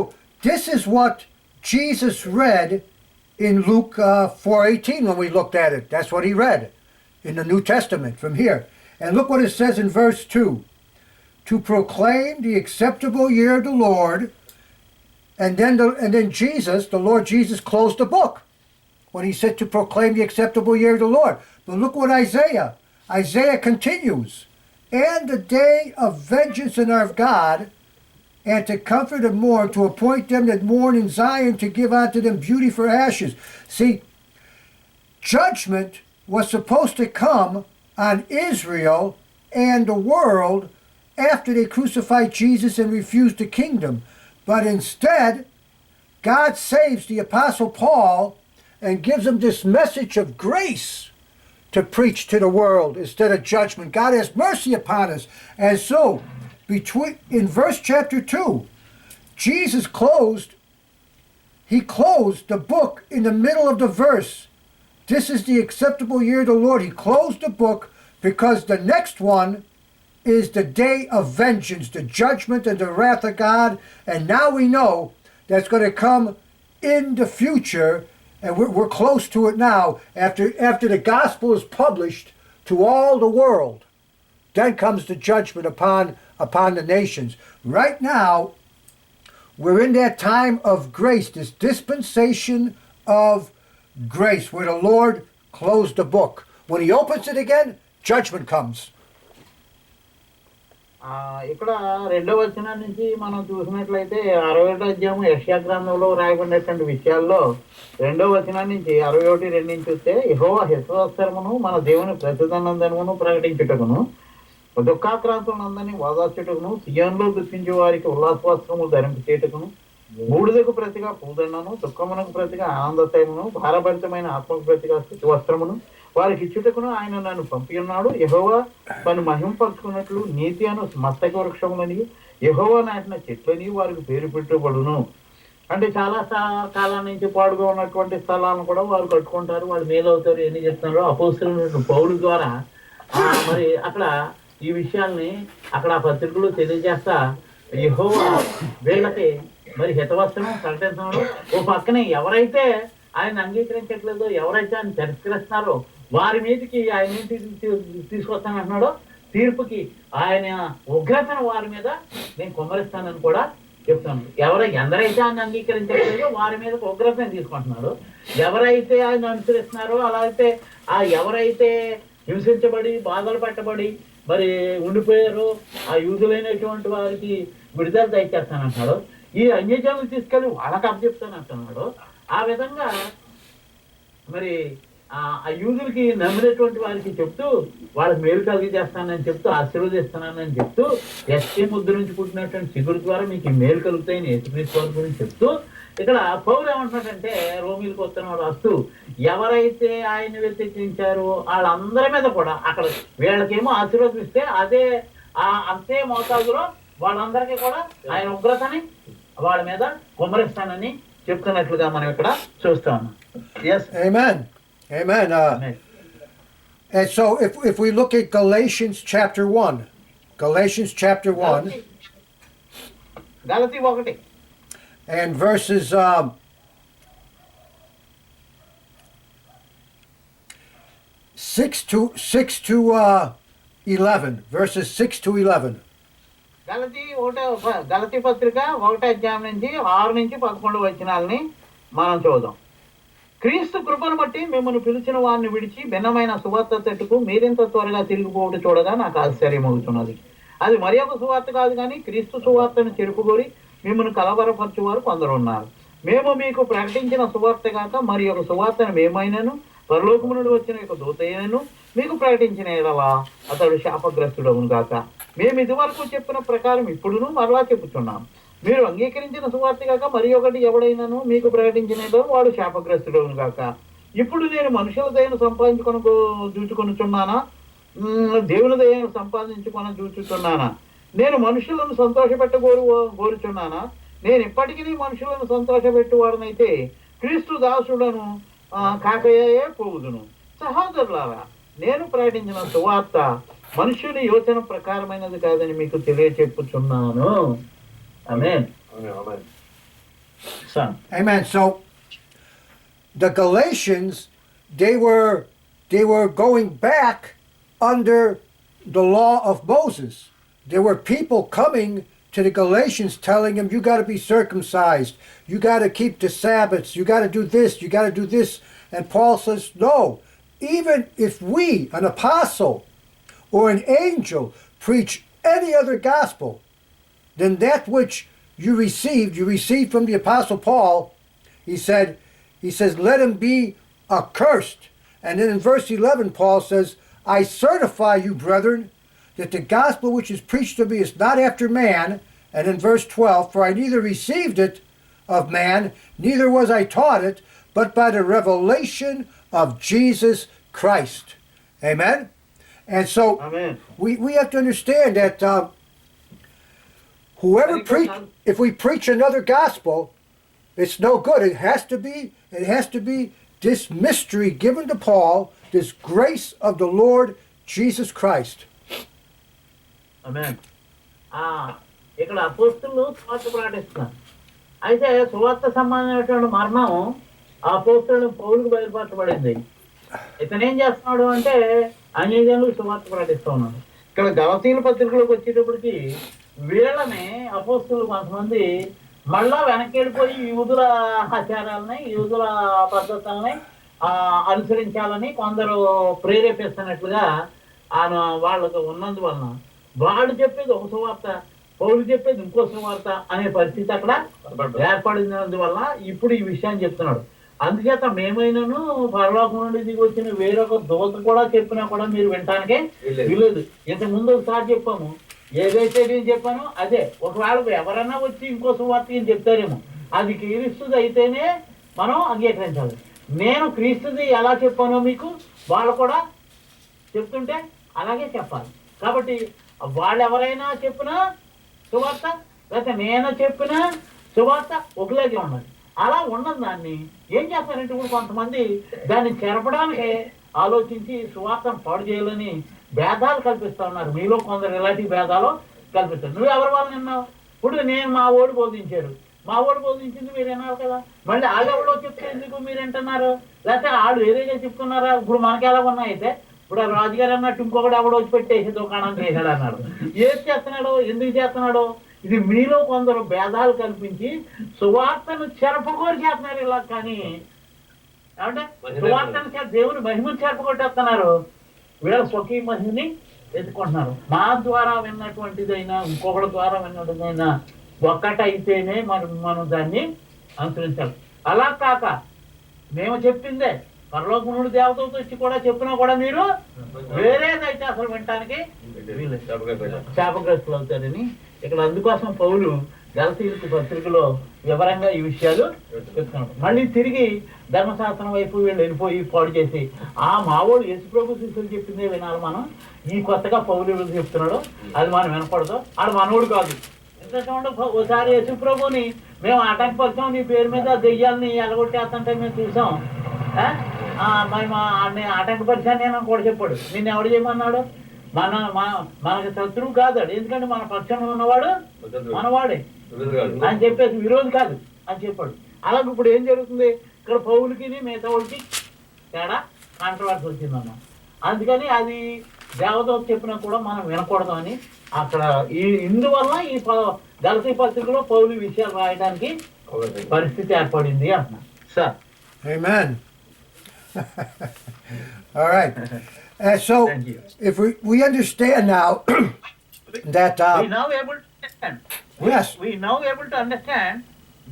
this is what Jesus read in Luke 4:18 when we looked at it. That's what he read in the New Testament from here. And look what it says in verse 2. To proclaim the acceptable year of the Lord. And then Jesus, the Lord Jesus, closed the book when he said to proclaim the acceptable year of the Lord. But look what Isaiah continues. And the day of vengeance and of God, and to comfort and mourn, to appoint them that mourn in Zion, to give unto them beauty for ashes. See, judgment was supposed to come on Israel and the world after they crucified Jesus and refused the kingdom. But instead, God saves the Apostle Paul and gives him this message of grace to preach to the world instead of judgment. God has mercy upon us. And so, in verse chapter 2, Jesus closed the book in the middle of the verse. This is the acceptable year of the Lord. He closed the book because the next one is the day of vengeance, the judgment and the wrath of God. And now we know that's going to come in the future, and we're close to it now. After the gospel is published to all the world, then comes the judgment upon the nations. Right now, we're in that time of grace, this dispensation of grace, where the Lord closed the book. When he opens it again, judgment comes. ఇక్కడ 2వ వచనం నుంచి మనం చూసినట్లయితే 61వ అధ్యాయం యెషయా గ్రంథంలో రాయబడినటువంటి విషయాల్లో 2వ వచనం నుంచి 61:2 నుంచి చూస్తే, యెహోవా హితవత్సరమును మన దేవుని ప్రతిదండనమును ప్రకటించుటకును, దుఃఖాక్రాంతులందరినీ ఓదార్చుటకును, సియోనులో దుఃఖించే వారికి ఉల్లాసవస్త్రము ధరింపచేయుటకును, బూడిదకు ప్రతిగా పూదండను, దుఃఖమునకు ప్రతిగా ఆనందశయమును, భారభరితమైన ఆత్మకు ప్రతిగా స్తుతి వస్త్రమును వారికి ఇచ్చుటకును ఆయన నన్ను పంపి ఉన్నాడు. యెహోవా తను మహింపరచుకున్నట్లు నీతి అను మస్తక వృక్షములని, యెహోవా నాటిన చెట్లని వారికి పేరు పెట్టబడును. అంటే చాలా కాలం నుంచి పాడుగా ఉన్నటువంటి స్థలాలను కూడా వారు కట్టుకుంటారు, వాళ్ళు మేలవుతారు. ఎన్ని చెప్తున్నారు అపోస్తలుడైన పౌలు ద్వారా మరి అక్కడ ఈ విషయాల్ని అక్కడ ఆ పత్రికలు తెలియజేస్తా యెహోవా వీళ్ళకి మరి హితవస్త్రం ప్రకటించడం. ఓ పక్కనే ఎవరైతే ఆయన అంగీకరించట్లేదో, ఎవరైతే ఆయన తిరస్కరిస్తున్నారో వారి మీదకి ఆయన ఏంటి తీసుకొస్తానంటున్నాడో, తీర్పుకి ఆయన ఉగ్రతను వారి మీద నేను కుమ్మరిస్తానని కూడా చెప్తాను. ఎందరైతే ఆయన అంగీకరించట్లేదో వారి మీద ఉగ్రతను తీసుకుంటున్నాడు. ఎవరైతే ఆయన అనుసరిస్తున్నారో అలా అయితే ఎవరైతే హింసించబడి బాధలు పెట్టబడి మరి ఉండిపోయారో ఆ యూదులైనటువంటి వారికి విడుదల దయచేస్తానంటున్నాడు. ఈ అన్యజనులు తీసుకెళ్ళి వాళ్ళకి అప్పచెప్తాను అంటున్నాడు. ఆ విధంగా మరి ఆ యూదులకి నమ్మినటువంటి వారికి చెప్తూ వాళ్ళకి మేలు కలిగి చేస్తానని చెప్తూ ఆశీర్వదిస్తున్నానని చెప్తూ ఎస్కే ముద్దు నుంచి పుట్టినటువంటి చిగురు ద్వారా మీకు ఈ మేలు కలుగుతాయని యేసుక్రీస్తు వారి గురించి చెప్తూ ఇక్కడ పౌలు ఏమంటున్నాడంటే రోమిలకు వస్తున్న రాస్తూ ఎవరైతే ఆయన వ్యతిరేకించారో వాళ్ళందరి మీద కూడా అక్కడ వీళ్ళకేమో ఆశీర్వాదం ఇస్తే అదే అంతే మోతాదులో వాళ్ళందరికీ కూడా ఆయన ఉగ్రతని వాళ్ళ మీద కుమ్మరిస్తానని చెప్తున్నట్లుగా మనం ఇక్కడ చూస్తా ఉన్నాం. Yes. Amen. Amen. Amen. And so if we look at Galatians chapter 1, Galatians chapter 1 గలతీ 1 and verses 6 to 11, verses 6 to 11. గలతీ పత్రిక 1వ అధ్యాయం నుంచి 6 నుంచి 11 వచనాలని మనం చూద్దాం. క్రీస్తు కృపను బట్టి మిమ్మల్ని పిలిచిన వారిని విడిచి భిన్నమైన సువార్త తట్టుకు మీరింత త్వరగా తిరిగిపోవడం చూడగా నాకు ఆశ్చర్యమవుతున్నది. అది మరి ఒక సువార్త కాదు కానీ క్రీస్తు సువార్తను చెరుపుగోరి మిమ్మల్ని కలవరపరచువారు కొందరు ఉన్నారు. మేము మీకు ప్రకటించిన సువార్త కాక మరి ఒక సువార్తను మేమైనను పరలోకము నుండి వచ్చిన యొక్క దూతయ్యను మీకు ప్రకటించిన ఎడలా అతడు శాపగ్రస్తుడవును గాక. మేము ఇదివరకు చెప్పిన ప్రకారం ఇప్పుడును మరలా చెప్పుచున్నాం. మీరు అంగీకరించిన సువార్త కాక మరి ఒకటి ఎవడైనాను మీకు ప్రకటించిన వాడు శాపగ్రస్తుడవును గాక. ఇప్పుడు నేను మనుషుల దయను చూచుకొనుచున్నానా, దేవుని దయను చూచుచున్నానా? నేను మనుషులను గోరుచున్నానా? నేను ఇప్పటికీ మనుషులను సంతోషపెట్టువాడనైతే క్రీస్తు దాసుడను కాకయే పోవుదును. సహోదరులారా, నేను ప్రకటించిన సువార్త మనుషుని యోచన ప్రకారమైనది కాదని మీకు తెలియచెప్పుచున్నాను. Amen. Amen. Son. Amen. So the Galatians, they were going back under the law of Moses. There were people coming to the Galatians telling them, you got to be circumcised, you got to keep the Sabbaths, you got to do this, you got to do this. And Paul says, no, even if we, an apostle or an angel, preach any other gospel than that which you received from the Apostle Paul, he says, let him be accursed. And then in verse 11, Paul says, I certify you, brethren, that the gospel which is preached to me is not after man. And in verse 12, for I neither received it of man, neither was I taught it, but by the revelation of Jesus Christ. Amen? And so Amen. we have to understand that if we preach another gospel, it's no good. It has to be this mystery given to Paul, this grace of the Lord Jesus Christ. Amen. ఇక్కడ అపోస్తులు సువార్త ప్రకటిస్తున్నారు. అయితే సువార్త సంబంధమైనటువంటి మర్మం ఆ అపోస్తులు పౌలుకు బయలుపరచబడింది. ఇతను ఏం చేస్తున్నాడు అంటే అన్యజనులకు సువార్త ప్రకటిస్తూ ఉన్నాడు. ఇక్కడ గలతీల పత్రికలోకి వచ్చేటప్పటికి వీళ్ళని అపోస్తులు కొంతమంది మళ్ళా వెనక్కి వెళ్ళిపోయి యూదుల ఆచారాలని యూదుల పద్ధతులని అనుసరించాలని కొందరు ప్రేరేపిస్తున్నట్లుగా ఆయన వాళ్ళకు ఉన్నందువలన వాడు చెప్పేది ఒక సువార్త, పౌలు చెప్పేది ఇంకో సువార్త అనే పరిస్థితి అక్కడ ఏర్పడినందువల్ల ఇప్పుడు ఈ విషయాన్ని చెప్తున్నాడు. అందుచేత మేమైనాను పరలోకం నుండి దిగి వచ్చిన వేరొక దూత కూడా చెప్పినా కూడా మీరు వినటానికే వీలేదు. ఇంతకు ముందు ఒకసారి చెప్పాము, ఏదైతే నేను చెప్పానో అదే. ఒకవేళ ఎవరన్నా వచ్చి ఇంకో సువార్త అని చెప్తారేమో, అది క్రీస్తుది అయితేనే మనం అంగీకరించాలి. నేను క్రీస్తుది ఎలా చెప్పానో మీకు వాళ్ళు కూడా చెప్తుంటే అలాగే చెప్పాలి. కాబట్టి వాళ్ళు ఎవరైనా చెప్పినా సువార్త, లేకపోతే నేను చెప్పినా సువార్త ఒకలాగే ఉండాలి. అలా ఉన్నది దాన్ని ఏం చేస్తారంటే ఇప్పుడు కొంతమంది దాన్ని చెరపడానికి ఆలోచించి సువార్తను పాడు చేయాలని భేదాలు కల్పిస్తా ఉన్నారు. మీలో కొందరు ఇలాంటి భేదాలు కల్పిస్తారు. నువ్వు ఎవరి వాళ్ళని విన్నావు? ఇప్పుడు నేను మా ఓడి బోధించాడు, మా ఓడి బోధించింది మీరు విన్నారు కదా, మళ్ళీ వాళ్ళు ఎవడో చెప్తే ఎందుకు మీరు వింటున్నారు? లేకపోతే వాళ్ళు వేరేగా చెప్తున్నారా? ఇప్పుడు మనకి ఎలా ఉన్నాయి అయితే ఇప్పుడు రాజుగారు అన్నట్టు ఇంకొకటి ఎవడో వచ్చి పెట్టేసి దుకాణం చేశాడు అన్నాడు. ఏది చేస్తున్నాడో, ఎందుకు చేస్తున్నాడో, ఇది మీలో కొందరు భేదాలు కల్పించి సువార్తను చెరపకోరి చేస్తున్నారు. ఇలా కానీ ఏమంటే సువార్తను దేవుని మహిమను చెరపకొట్టేస్తున్నారు. వీళ్ళ స్వకీయ మహిమని ఎత్తుకుంటున్నారు. మా ద్వారా విన్నటువంటిదైనా ఇంకొకటి ద్వారా విన్నటువంటిదైనా ఒక్కటైతేనే మనం దాన్ని అనుసరించాలి. అలా కాక మేము చెప్పిందే పరలోకమునుడు దేవతలతో వచ్చి కూడా చెప్పినా కూడా మీరు వేరేదైతే అసలు వినటానికి శాపగ్రస్తులు అవుతారని ఇక్కడ అందుకోసం పౌలు గలతీయులకు పత్రికలో వివరంగా ఈ విషయాలు చెప్తున్నాడు. మళ్ళీ తిరిగి ధర్మశాస్త్రం వైపు వీళ్ళు వెళ్ళిపోయి పాడు చేసి మావోడు యేసుప్రభు శిష్యులు చెప్పిందే వినాలి మనం. ఈ కొత్తగా పౌలు చెప్తున్నాడు అది మనం వినకూడదు. ఆడు మనోడు కాదు. ఎందుకంటే ఒకసారి యేసుప్రభుని మేము ఆటంకపరిచాం, నీ పేరు మీద దెయ్యాలని ఎలగొట్టేస్తుంటే మేము చూసాం, మరి ఆడిని ఆటంకపరిచాను నేను కూడా చెప్పాడు. నిన్ను ఎవడు చేయమన్నాడు? మనకి శత్రువు కాదాడు, ఎందుకంటే మన పక్షంలో ఉన్నవాడు మనవాడే అని చెప్పేసి విరోధి కాదు అని చెప్పాడు. అలాగే ఇప్పుడు ఏం జరుగుతుంది, ఇక్కడ పౌలకి మిగతా వాళ్ళకి తేడా కాంట్రవర్సీ వచ్చిందన్న. అందుకని అది దేవదూత చెప్పినా కూడా మనం వినకూడదు అని అక్కడ ఇందువల్ల ఈ గలతీ పత్రికలో పౌలు విషయాలు రాయడానికి పరిస్థితి ఏర్పడింది అంటున్నా sir. Amen. All right. So, if we understand now that we now able to understand. Yes, we now able to understand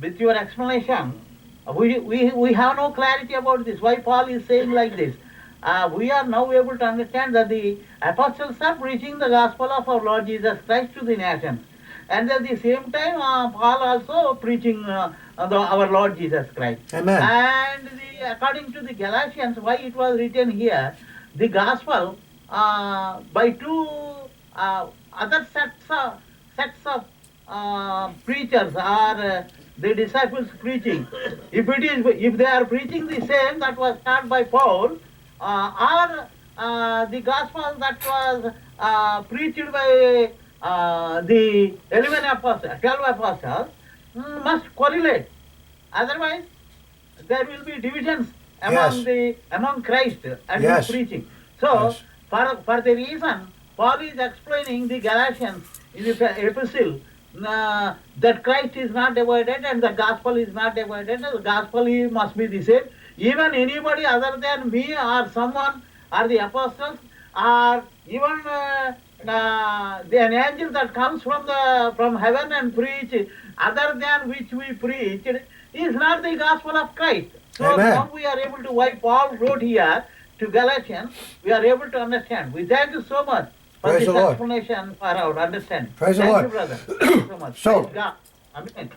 with your explanation. We have no clarity about this. Why Paul is saying like this? We are now able to understand that the apostles are preaching the gospel of our Lord Jesus Christ to the nations, and at the same time Paul also preaching our Lord Jesus Christ. Amen. And according to the Galatians, why it was written here, the gospel by two other sects of preachers are the disciples preaching. If they are preaching the same that was started by Paul, or the gospel that was preached by the 12 apostles must correlate. Otherwise, there will be divisions among Christ and his preaching. So, for the reason Paul is explaining the Galatians in the epistle that Christ is not divided and the gospel is not divided. The gospel must be the same. Even anybody other than me or someone or the apostles or even an angel that comes from heaven and preach other than which we preach is not the gospel of Christ. So now we are able to, why Paul wrote here to Galatians, we are able to understand. We thank you so much for Praise this the Lord. explanation for our understanding. Praise the Thank Lord. you, brother. Thank you so much. So, Praise God. Amen.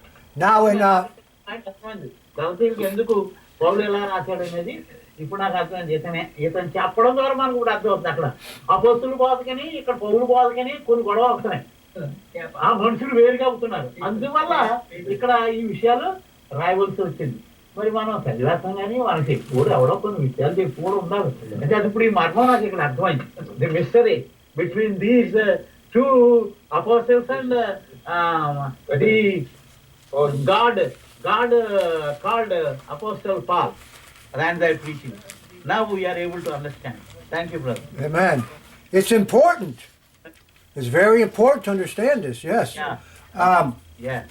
now in గలతీయులకు ఎందుకు పౌలు ఎలా రాశాడు అనేది ఇప్పుడు నాకు అర్థమైంది. ఇతను చెప్పడం ద్వారా మనకు కూడా అర్థమవుతుంది. అక్కడ అపోస్తుల బోధకని ఇక్కడ పౌలు బోధకని కొన్ని గొడవ వస్తున్నాయి. ఆ మనుషులు వేరుగా అవుతున్నారు. అందువల్ల ఇక్కడ ఈ విషయాలు రాయవలసి వచ్చింది. మరి మనం చదివేస్తాం కానీ మనకి ఎప్పుడు ఎవడో కొన్ని విషయాలు చెప్పుడు ఉండాలి. అంటే అది ఇప్పుడు ఈ మర్మం నాకు ఇక్కడ అర్థమైంది. The mystery between these two apostles and the God called Apostle Paul ran their preaching. Now we are able to understand. Thank you, brother. Amen. It's important. It's very important to understand this. Yes. Yeah.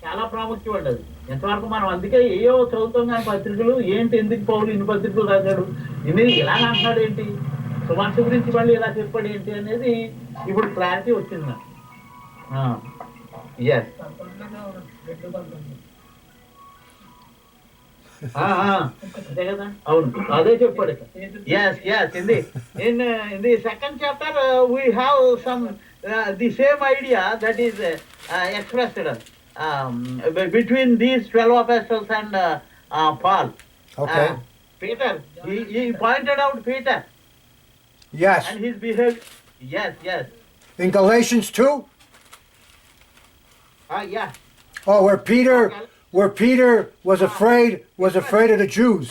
చాలా ప్రాముఖ్యం ఉండదు. ఎంతవరకు మనం అందుకే ఏయో చదువుతాం కానీ పత్రికలు ఏంటి, ఎందుకు పౌలు ఇన్ని పత్రికలు రాశాడు, ఇన్ని ఇలా అంటున్నాడు ఏంటి, సువార్త గురించి మళ్ళీ ఇలా చెప్పాడు ఏంటి అనేది ఇప్పుడు క్లారిటీ వచ్చింది నాకు. ఎస్ అంతే కదా, అవును అదే చెప్పాడు. Yes yes in the second chapter we have some the same idea that is expressed between these 12 apostles and Paul. Okay. Peter, he pointed out Peter. Yes. And his behavior. Yes. In Galatians 2? Yeah. Oh, where Peter was afraid of the Jews.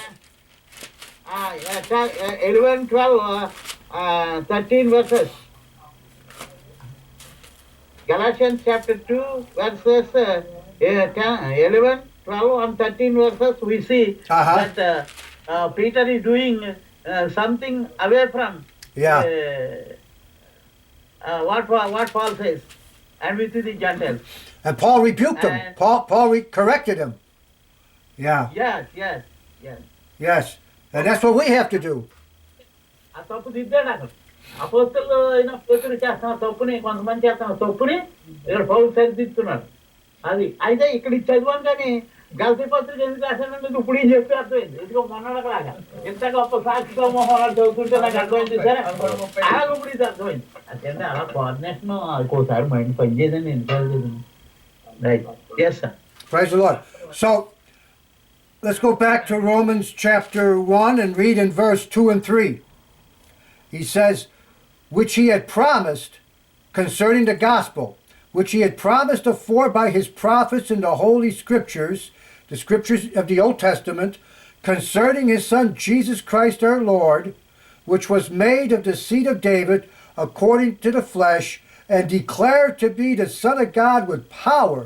11, 12, 13 verses. Galatians chapter 2 verses 11, 12 and 13 verses we see that Peter is doing something away from what Paul says and with the Gentiles. And Paul rebuked him. Paul corrected him. Yeah. Yes. And that's what we have to do. ఆ తప్పు దిద్దాడు అక్కడ. అపోస్తలు అయినా పేతురు చేస్తున్న తప్పుని, కొంతమంది చేస్తున్న తప్పుని ఇక్కడ పౌలు సరిదిద్దుతున్నాడు. అది అయితే ఇక్కడ ఇది చదివాను కానీ గల్తీ పత్రిక ఎందుకు రాశానంటే ఇప్పుడు ఏం చెప్పి అర్థమైంది. ఎందుకో మొన్నలాగా ఇంత గొప్ప సాక్షితో మోహనాలు చదువుతుంటే నాకు అర్థమైంది సరే అలాగ ఇప్పుడు ఇది అర్థమైంది. అంటే అలా కోఆర్డినేషన్ ఒక్కోసారి మైండ్ పనిచేయదని నేను right. Yes sir. Praise the Lord. So, let's go back to Romans chapter 1 and read in verse 2 and 3. He says, which he had promised concerning the gospel, which he had promised afore by his prophets in the holy scriptures, the scriptures of the Old Testament, concerning his son Jesus Christ our Lord, which was made of the seed of David according to the flesh, and declared to be the Son of God with power,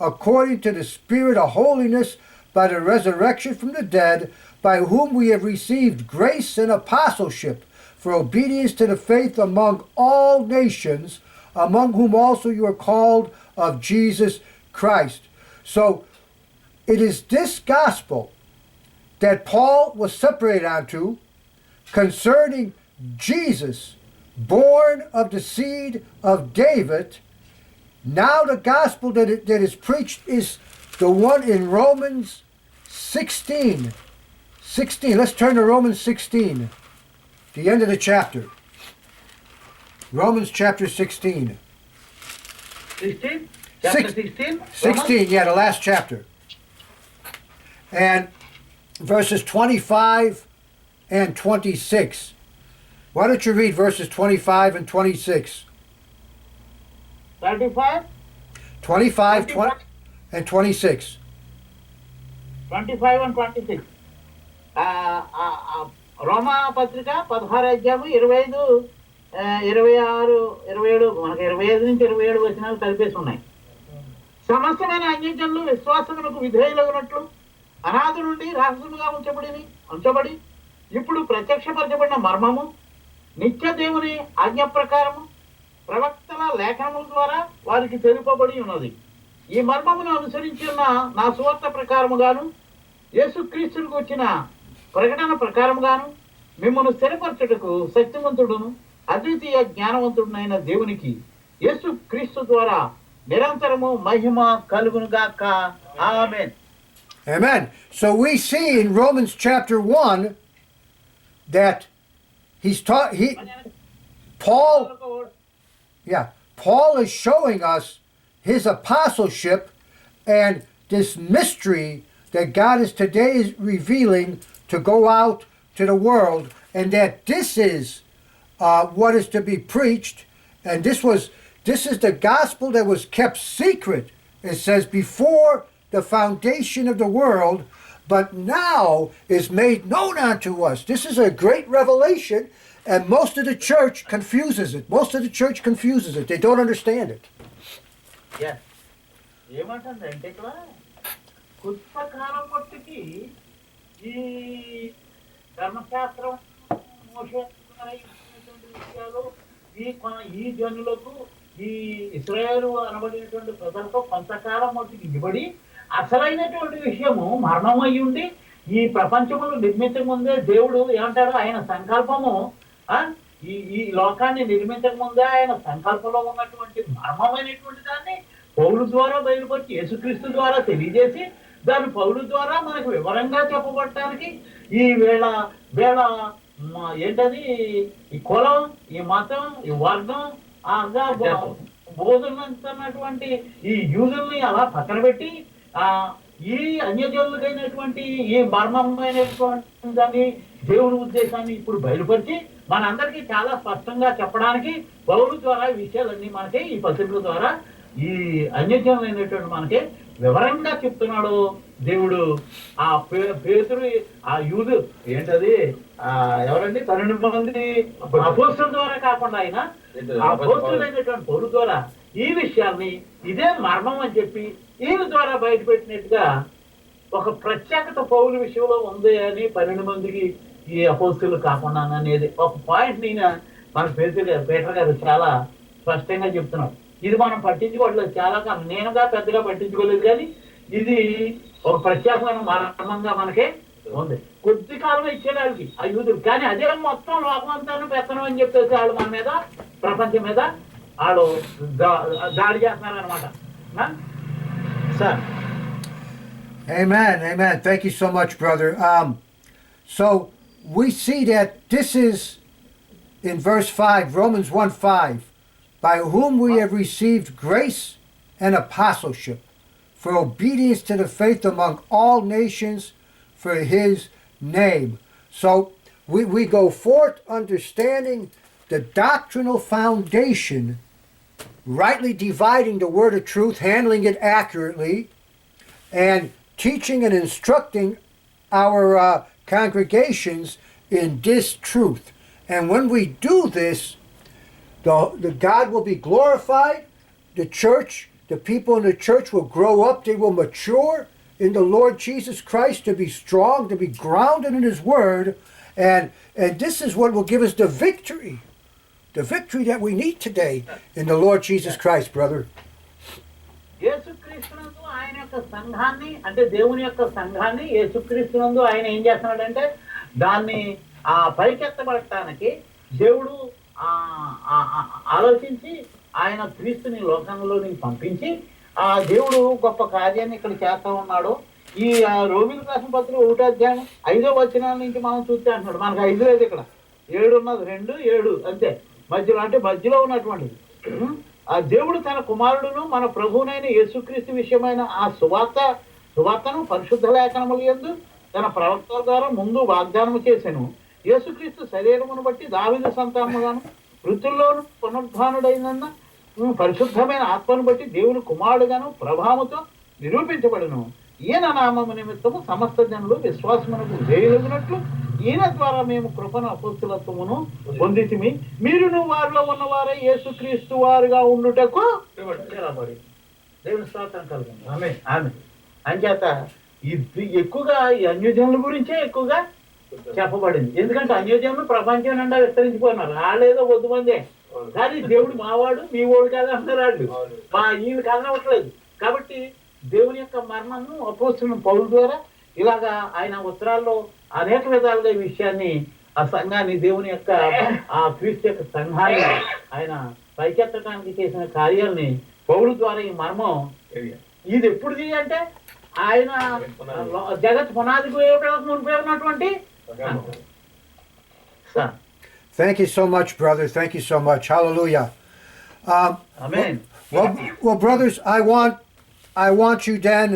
according to the Spirit of holiness, by the resurrection from the dead, by whom we have received grace and apostleship for obedience to the faith among all nations, among whom also you are called of Jesus Christ. So it is this gospel that Paul was separated unto concerning Jesus, born of the seed of David. Now the gospel that is preached is the one in Romans 16. 16. Let's turn to Romans 16, the end of the chapter. Romans chapter 16. 16? Chapter 16? 16, yeah, the last chapter. And verses 25 and 26. Why don't you read verses 25 and 26? 35? 25 and 26. 25 and 26. రోమా పత్రిక 16 అధ్యాయము 25 26 27 మనకి 25 నుంచి 27 వచనాలు కలిపేసి ఉన్నాయి. సమస్తమైన అన్యజనులు విశ్వాసములకు విధేయులగునట్లు అనాది నుండి రహస్యముగా ఉంచబడి ఇప్పుడు ప్రత్యక్షపరచబడిన మర్మము నిత్య దేవుని ఆజ్ఞ ప్రకారము ప్రవక్తల లేఖనముల ద్వారా వారికి తెలుపబడి ఉన్నది. ఈ మర్మమును అనుసరించి ఉన్న నా సువార్త ప్రకారముగాను యేసుక్రీస్తుకు వచ్చిన ప్రకటన ప్రకారముగాను మిమ్మల్ని స్థిరపరచుటకు శక్తివంతుడును అద్వితీయ జ్ఞానవంతుడునైన దేవునికి యేసుక్రీస్తు ద్వారా నిరంతరము మహిమ కలుగునుగాక. ఆమేన్. Amen. So we see in Romans chapter 1 that Paul is showing us his apostleship and this mystery that God is today revealing to go out to the world, and that this is what is to be preached, and this is the gospel that was kept secret. It says before the foundation of the world, but now is made known unto us. This is a great revelation, and most of the church confuses it. They don't understand it. ఏమంటుందంటే ఇక్కడ పుస్తకాలం మట్టుకి ఈ ధర్మశాస్త్రం విషయాలు ఈ జనులకు ఈ ఇశ్రాయేలు అనబడినటువంటి ప్రజలకు కొంతకాలం మట్టుకి ఇవ్వబడి అసలైనటువంటి విషయము మరణమై ఉండి ఈ ప్రపంచమును నిర్మించక ముందే దేవుడు ఏమంటారు ఆయన సంకల్పము ఈ లోకాన్ని నిర్మించక ముందే ఆయన సంకల్పంలో ఉన్నటువంటి మర్మమైనటువంటి దాన్ని పౌలు ద్వారా బయలుపరిచి యేసుక్రీస్తు ద్వారా తెలియజేసి దాని పౌలు ద్వారా మనకు వివరంగా చెప్పబడటానికి ఈ వేళ ఏంటది ఈ కులం ఈ మతం ఈ వర్గం బోధనంటున్నటువంటి ఈ యూదుల్ని అలా పక్కన పెట్టి ఈ అన్యజనులకైనటువంటి ఈ మర్మమైనటువంటి దాన్ని దేవుని ఉద్దేశాన్ని ఇప్పుడు బయలుపరిచి మనందరికీ చాలా స్పష్టంగా చెప్పడానికి పౌలు ద్వారా ఈ విషయాలన్నీ మనకి ఈ పత్రికల ద్వారా ఈ అన్యజనులైనటువంటి మనకి వివరంగా చెప్తున్నాడు దేవుడు. ఆ పేతురు ఆ యూదు ఏంటది ఎవరండి 12 మంది అపోస్తుల ద్వారా కాకుండా ఆయన అపోస్తులైనటువంటి పౌలు ద్వారా ఈ విషయాల్ని ఇదే మర్మం అని చెప్పి ఈయన ద్వారా బయటపెట్టినట్టుగా ఒక ప్రత్యేకత పౌలు విషయంలో ఉంది అని 12 మందికి ఈ అపోస్తులు కాకుండా అనేది ఒక పాయింట్ నేను మన పీటర్ గారు చాలా స్పష్టంగా చెప్తున్నాడు. ఇది మనం పట్టించుకోవట్లేదు, చాలా నేనుగా పెద్దగా పట్టించుకోలేదు, కానీ ఇది ఒక ప్రత్యేకమైన మర్మంగా మనకే ఉంది. కొద్ది కాలం ఇచ్చాడు వాళ్ళకి ఆ యూదులు, కానీ అదే మొత్తం లోకమంతాను పెత్తనం అని చెప్పేసి వాళ్ళు మన మీద ప్రపంచం మీద వాళ్ళు దాడి చేస్తున్నారు అనమాట. Sir Amen. Amen. Thank you so much, brother. So we see that this is in verse 5, Romans 1 5, by whom we have received grace and apostleship for obedience to the faith among all nations for his name. So we go forth understanding the doctrinal foundation, rightly dividing the word of truth, handling it accurately, and teaching and instructing our congregations in this truth. And when we do this, the God will be glorified, the church, the people in the church will grow up, they will mature in the Lord Jesus Christ to be strong, to be grounded in his word, and this is what will give us the victory that we need today in the Lord Jesus Christ, brother. యేసుక్రీస్తునందు ఆయన యొక్క సంఘాన్ని అంటే దేవుని యొక్క సంఘాన్ని యేసుక్రీస్తునందు ఆయన ఏం చేస్తున్నాడంటే దాన్ని పైకెత్తబడటానికి దేవుడు ఆలోచించి ఆయన క్రీస్తుని లోకంలోనికి పంపించి ఆ దేవుడు గొప్ప కార్యాన్ని ఇక్కడ చేస్తా ఉన్నాడు. ఈ రోమిలకు రాసిన పత్రిక 1వ అధ్యాయం 5వ వచనం నుంచి మనం చూస్తే అంటున్నాడు. మనకు 5 లేదు, ఇక్కడ 7 ఉన్నది, 2, 7 అంతే. మధ్యలో అంటే మధ్యలో ఉన్నటువంటిది ఆ దేవుడు తన కుమారుడును మన ప్రభువునైన యేసుక్రీస్తు విషయమైన ఆ సువార్తను పరిశుద్ధ లేఖనముల యందు తన ప్రవక్తల ద్వారా ముందు వాగ్దానము చేసెను. యేసుక్రీస్తు శరీరమును బట్టి దావీదు సంతానముగాను మృతుల్లోను పునరుద్ధానుడైనందున పరిశుద్ధమైన ఆత్మను బట్టి దేవుని కుమారుడుగాను ప్రభావముతో నిరూపించబడును. ఈయన నామము నిమిత్తము సమస్త జనులు విశ్వాసమునకు జయులగినట్లు ఈయన ద్వారా మేము కృపను అపోస్తులత్వమును పొందితిమి. మీరును వారిలో ఉన్నవారే యేసుక్రీస్తు వారుగా ఉండుటకు నిలబడి దేవుని స్తోత్రం కలుగును. ఆమె ఆమె అంచేత ఇది ఎక్కువగా ఈ అన్యజనుల గురించే ఎక్కువగా చెప్పబడింది. ఎందుకంటే అన్యజనులు ప్రపంచం నిండా విస్తరించిపోయినారు. వాళ్ళేదో కొద్ది మందే, కానీ దేవుడు మావాడు మీ ఓడు కాదు అంటారు వాళ్ళు. వీళ్ళు కనవట్లేదు. కాబట్టి దేవుని యొక్క మరణము అపోస్తుల పౌలు ద్వారా ఇలాగా ఆయన ఉత్తరాల్లో అనేక విధాలుగా ఈ విషయాన్ని ఆ సంఘాన్ని దేవుని యొక్క ఆ క్రీస్తు యొక్క సంఘాన్ని ఆయన పైకెత్తడానికి చేసిన కార్యాలని పౌలు ద్వారా ఈ మర్మం ఇది ఎప్పుడుది అంటే ఆయన జగత్ పునాది మునిపై ఉన్నటువంటి. Thank you so much, brother. Thank you so much. Hallelujah. Amen. Well, brothers, I want you then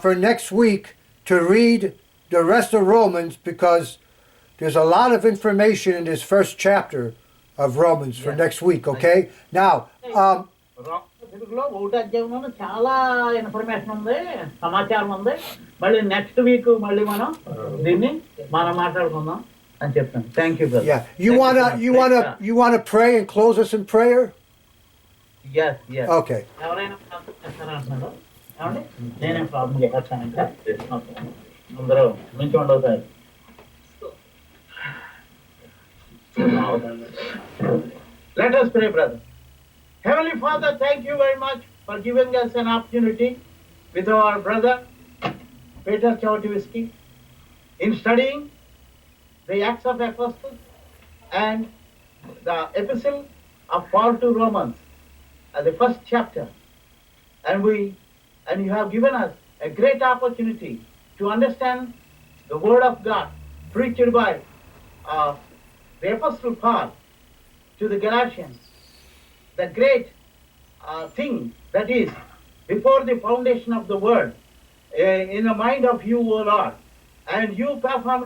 for next week to read the rest of Romans, because there's a lot of information in this first chapter of Romans for next week. Okay. Now. తెలుగులో 1వ అధ్యాయంలో చాలా information ఉంది, సమాచారం ఉంది. మళ్ళీ next week మళ్ళీ మనం దీన్ని మాట్లాడుకుందాం అని చెప్తాను. Thank you brother. Yeah. You wanna pray and close us in prayer? Yes. Okay. ఎవరైనా ప్రార్థన చేస్తారంటున్నాడు ఏమండి? నేనేం ప్రాబ్లం చేయొచ్చాను ఇంకా అందరూ మంచి ఉండవు sir. Let us pray, brother. Heavenly Father, thank you very much for giving us an opportunity with our brother Peter Chowtivisky in studying the Acts of Apostles and the epistle of Paul to Romans, the first chapter. And you have given us a great opportunity to understand the word of God preached by the Apostle Paul to the Galatians. The great thing that is before the foundation of the world in the mind of you, O Lord, and you performed